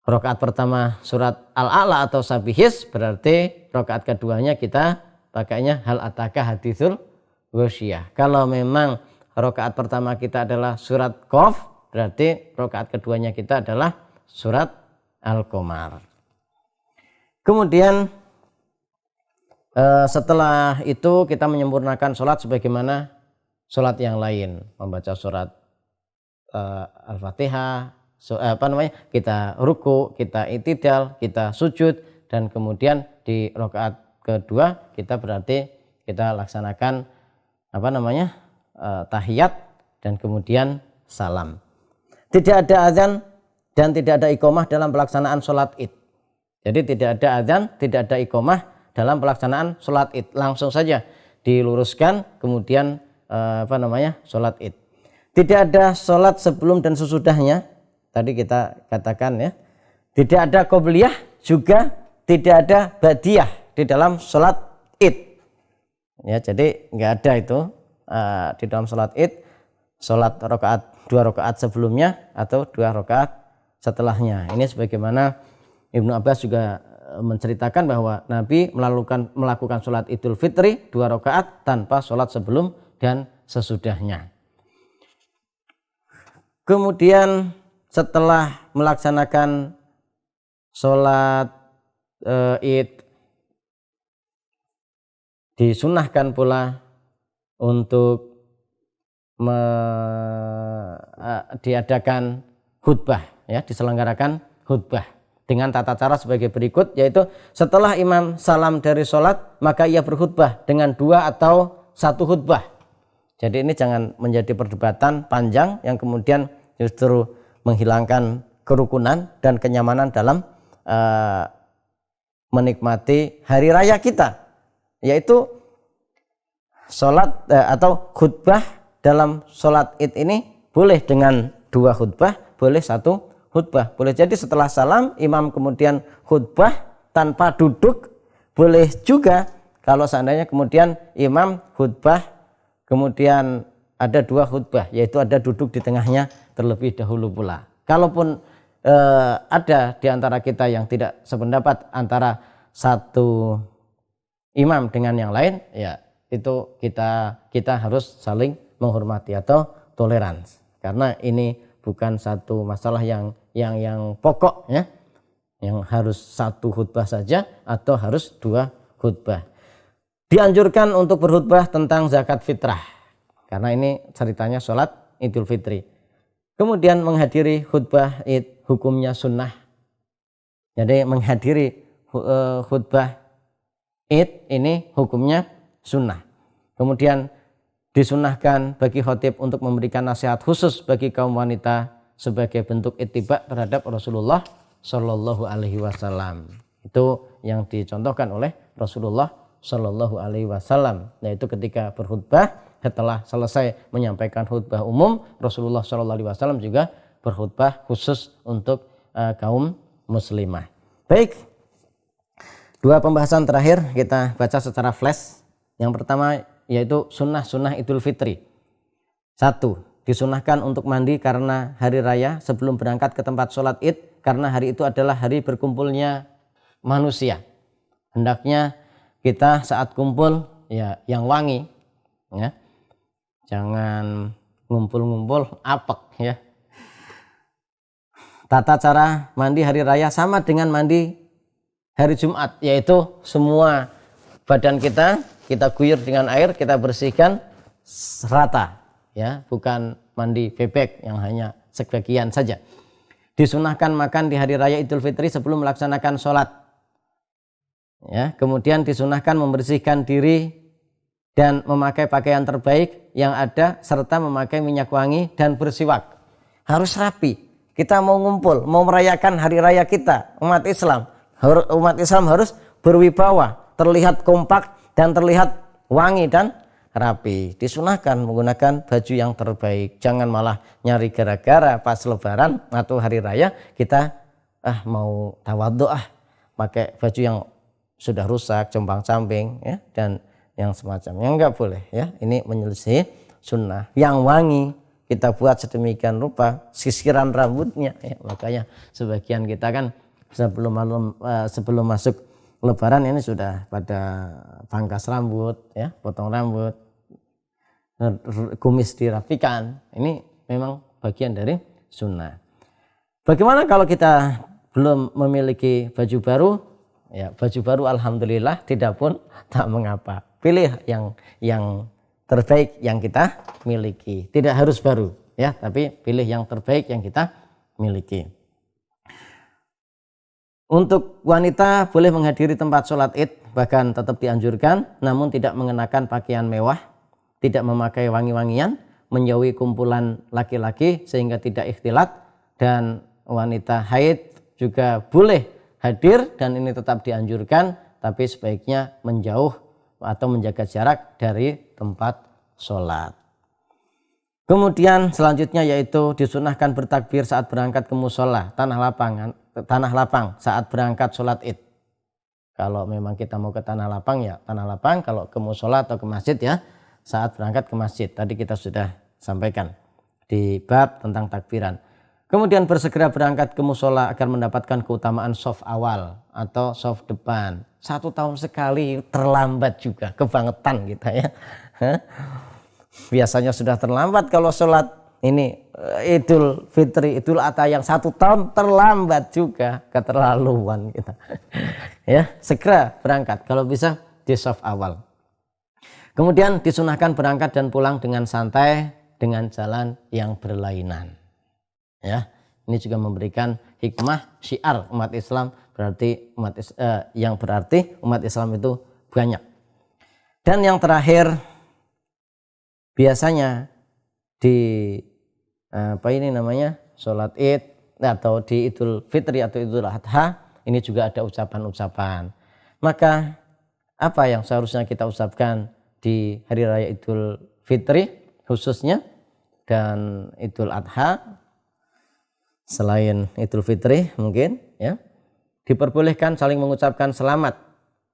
rakaat pertama surat Al-A'la atau Sabihis, berarti rakaat keduanya kita pakainya hal ataka haditsul ghasyiyah. Kalau memang rakaat pertama kita adalah surat Qaf, berarti rakaat keduanya kita adalah surat Al-Qamar. Kemudian Setelah itu kita menyempurnakan sholat sebagaimana sholat yang lain, membaca surat Al-Fatihah, kita ruku, kita i'tidal, kita sujud, dan kemudian di rakaat kedua kita berarti kita laksanakan tahiyat dan kemudian salam. Tidak ada azan dan tidak ada iqamah dalam pelaksanaan sholat id. Jadi tidak ada azan, tidak ada iqamah dalam pelaksanaan sholat id. Langsung saja diluruskan kemudian sholat id. Tidak ada sholat sebelum dan sesudahnya. Tadi kita katakan ya. Tidak ada qobliyah, juga tidak ada ba'diyah di dalam sholat id. Ya, jadi nggak ada itu di dalam sholat id. Sholat dua rakaat sebelumnya atau 2 rakaat setelahnya. Ini sebagaimana Ibnu Abbas juga menceritakan bahwa Nabi melakukan sholat Idul Fitri 2 rakaat tanpa sholat sebelum dan sesudahnya. Kemudian setelah melaksanakan sholat id, disunahkan pula untuk diadakan khutbah, ya, diselenggarakan khutbah dengan tata cara sebagai berikut, yaitu setelah imam salam dari sholat maka ia berkhutbah dengan 2 atau 1 khutbah. Jadi ini jangan menjadi perdebatan panjang yang kemudian justru menghilangkan kerukunan dan kenyamanan dalam menikmati hari raya kita, yaitu sholat atau khutbah dalam sholat id ini boleh dengan 2 khutbah, boleh 1 khutbah. Boleh jadi setelah salam imam kemudian khutbah tanpa duduk, boleh juga kalau seandainya kemudian imam khutbah kemudian ada 2 khutbah, yaitu ada duduk di tengahnya terlebih dahulu pula. Kalaupun ada di antara kita yang tidak sependapat antara satu imam dengan yang lain, ya itu kita harus saling menghormati atau toleransi, karena ini bukan satu masalah yang pokok, ya, yang harus 1 khutbah saja atau harus 2 khutbah. Dianjurkan untuk berkhutbah tentang zakat fitrah, karena ini ceritanya sholat Idul Fitri. Kemudian menghadiri khutbah id hukumnya sunnah. Jadi menghadiri khutbah id ini hukumnya sunnah. Kemudian disunahkan bagi khotib untuk memberikan nasihat khusus bagi kaum wanita sebagai bentuk ittiba terhadap Rasulullah Shallallahu Alaihi Wasallam. Itu yang dicontohkan oleh Rasulullah Shallallahu Alaihi Wasallam, yaitu ketika berkhutbah setelah selesai menyampaikan khutbah umum, Rasulullah Shallallahu Alaihi Wasallam juga berkhutbah khusus untuk kaum muslimah. Baik, 2 pembahasan terakhir kita baca secara flash. Yang pertama yaitu sunnah Idul Fitri. 1. Disunahkan untuk mandi karena hari raya sebelum berangkat ke tempat sholat id, karena hari itu adalah hari berkumpulnya manusia. Hendaknya kita saat kumpul ya yang wangi, ya, jangan ngumpul-ngumpul apek, ya. Tata cara mandi hari raya sama dengan mandi hari Jumat, yaitu semua badan kita guyur dengan air, kita bersihkan rata, ya, bukan mandi bebek yang hanya sebagian saja. Disunahkan makan di hari raya Idul Fitri sebelum melaksanakan sholat, ya. Kemudian disunahkan membersihkan diri dan memakai pakaian terbaik yang ada serta memakai minyak wangi dan bersiwak. Harus rapi. Kita mau ngumpul, mau merayakan hari raya kita, umat Islam harus berwibawa, terlihat kompak dan terlihat wangi dan rapi. Disunahkan menggunakan baju yang terbaik. Jangan malah nyari gara-gara pas lebaran atau hari raya kita mau tawadhu, pakai baju yang sudah rusak, compang-camping, ya, dan yang semacamnya. Enggak boleh, ya. Ini menyelisih sunnah. Yang wangi kita buat sedemikian rupa, sisiran rambutnya, ya. Makanya sebagian kita kan sebelum masuk lebaran ini sudah pada pangkas rambut, ya, potong rambut, kumis dirapikan. Ini memang bagian dari sunnah. Bagaimana kalau kita belum memiliki baju baru? Ya, baju baru alhamdulillah, tidak pun tak mengapa. Pilih yang terbaik yang kita miliki. Tidak harus baru, ya, tapi pilih yang terbaik yang kita miliki. Untuk wanita boleh menghadiri tempat sholat Id, bahkan tetap dianjurkan, namun tidak mengenakan pakaian mewah, tidak memakai wangi-wangian, menjauhi kumpulan laki-laki sehingga tidak ikhtilat, dan wanita haid juga boleh hadir dan ini tetap dianjurkan, tapi sebaiknya menjauh atau menjaga jarak dari tempat sholat. Kemudian selanjutnya yaitu disunahkan bertakbir saat berangkat ke musola tanah lapang saat berangkat sholat Id. Kalau memang kita mau ke tanah lapang ya tanah lapang, kalau ke musola atau ke masjid ya saat berangkat ke masjid. Tadi kita sudah sampaikan di bab tentang takbiran. Kemudian bersegera berangkat ke musola agar mendapatkan keutamaan shaf awal atau shaf depan. 1 tahun sekali, terlambat juga, kebangetan kita ya. Biasanya sudah terlambat kalau sholat ini Idul Fitri, Idul Adha yang 1 tahun terlambat juga, keterlaluan kita. Ya, segera berangkat kalau bisa di shaf awal. Kemudian disunahkan berangkat dan pulang dengan santai dengan jalan yang berlainan. Ya, ini juga memberikan hikmah syiar umat Islam, berarti yang berarti umat Islam itu banyak. Dan yang terakhir, biasanya di sholat Id atau di Idul Fitri atau Idul Adha ini juga ada ucapan-ucapan. Maka apa yang seharusnya kita ucapkan di hari raya Idul Fitri khususnya dan Idul Adha? Selain Idul Fitri mungkin ya diperbolehkan saling mengucapkan selamat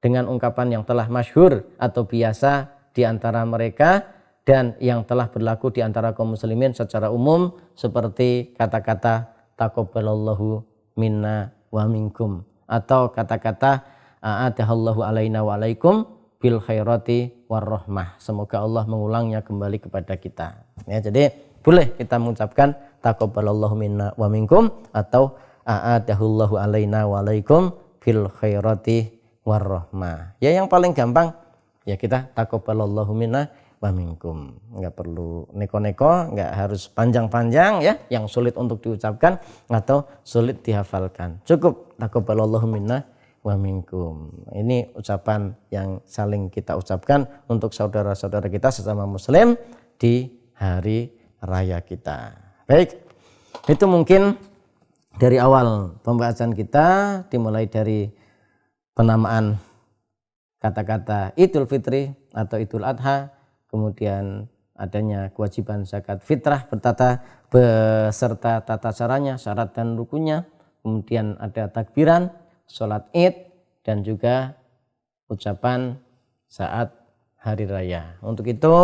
dengan ungkapan yang telah masyhur atau biasa di antara mereka dan yang telah berlaku di antara kaum muslimin secara umum, seperti kata-kata taqabbalallahu minna wa minkum atau kata-kata a'adahallahu alaina wa alaikum bil khairati warahmah. Semoga Allah mengulangnya kembali kepada kita. Ya, jadi boleh kita mengucapkan taqabbalallahu minna wa minkum atau a'adahullahu alaina wa alaikum bil khairati warahmah. Ya, yang paling gampang ya kita taqabbalallahu minna wa minkum. Enggak perlu neko-neko, enggak harus panjang-panjang ya, yang sulit untuk diucapkan atau sulit dihafalkan. Cukup taqabbalallahu minna wa minkum. Ini ucapan yang saling kita ucapkan untuk saudara-saudara kita sesama muslim di hari raya kita. Baik, itu mungkin dari awal pembahasan kita, dimulai dari penamaan kata-kata Idul Fitri atau Idul Adha, kemudian adanya kewajiban zakat fitrah beserta tata caranya, syarat dan rukunnya, kemudian ada takbiran, sholat Id, dan juga ucapan saat hari raya. Untuk itu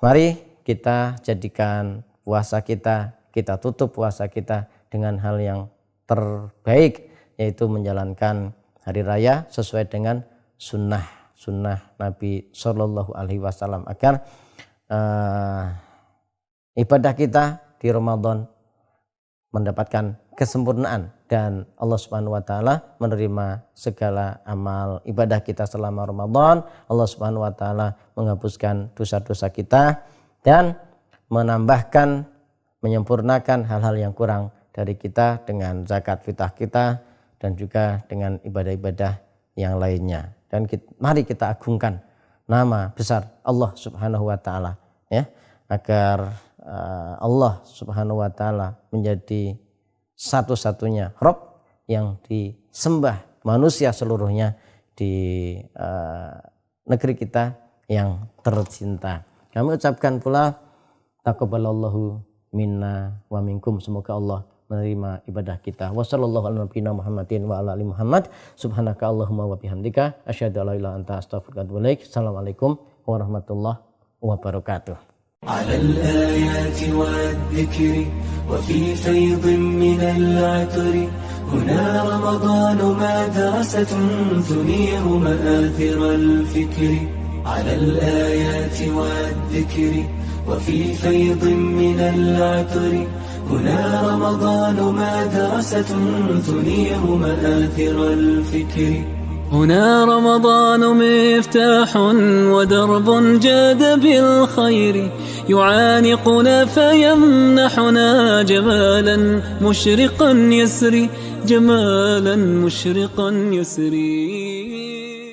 mari kita jadikan puasa kita tutup puasa kita dengan hal yang terbaik, yaitu menjalankan hari raya sesuai dengan sunnah Nabi Shallallahu Alaihi Wasallam, agar ibadah kita di Ramadan mendapatkan kesempurnaan dan Allah Subhanahu wa taala menerima segala amal ibadah kita selama Ramadan. Allah Subhanahu wa taala menghapuskan dosa-dosa kita dan menambahkan, menyempurnakan hal-hal yang kurang dari kita dengan zakat fitrah kita dan juga dengan ibadah-ibadah yang lainnya. Dan mari kita agungkan nama besar Allah Subhanahu wa taala ya, agar Allah Subhanahu wa taala menjadi satu-satunya Rabb yang disembah manusia seluruhnya di negeri kita yang tercinta. Kami ucapkan pula taqabbalallahu minna wa minkum. Semoga Allah menerima ibadah kita. Wassallallahu ala nabiyina Muhammadin wa ala ali Muhammad. Subhanaka Allahumma wa bihamdika asyhadu an la ilaha illa anta astaghfiruka wa atubu ilaik. Assalamualaikum warahmatullahi wabarakatuh. على الآيات والذكر وفي فيض من العطر هنا رمضان مدرسة تنير مآثر الفكر على الآيات والذكر وفي فيض من العطر هنا رمضان مدرسة تنير مآثر الفكر. هنا رمضان مفتاح ودرب جاد بالخير، يعانقنا فيمنحنا جمالا مشرقا يسري، جمالا مشرقا يسري.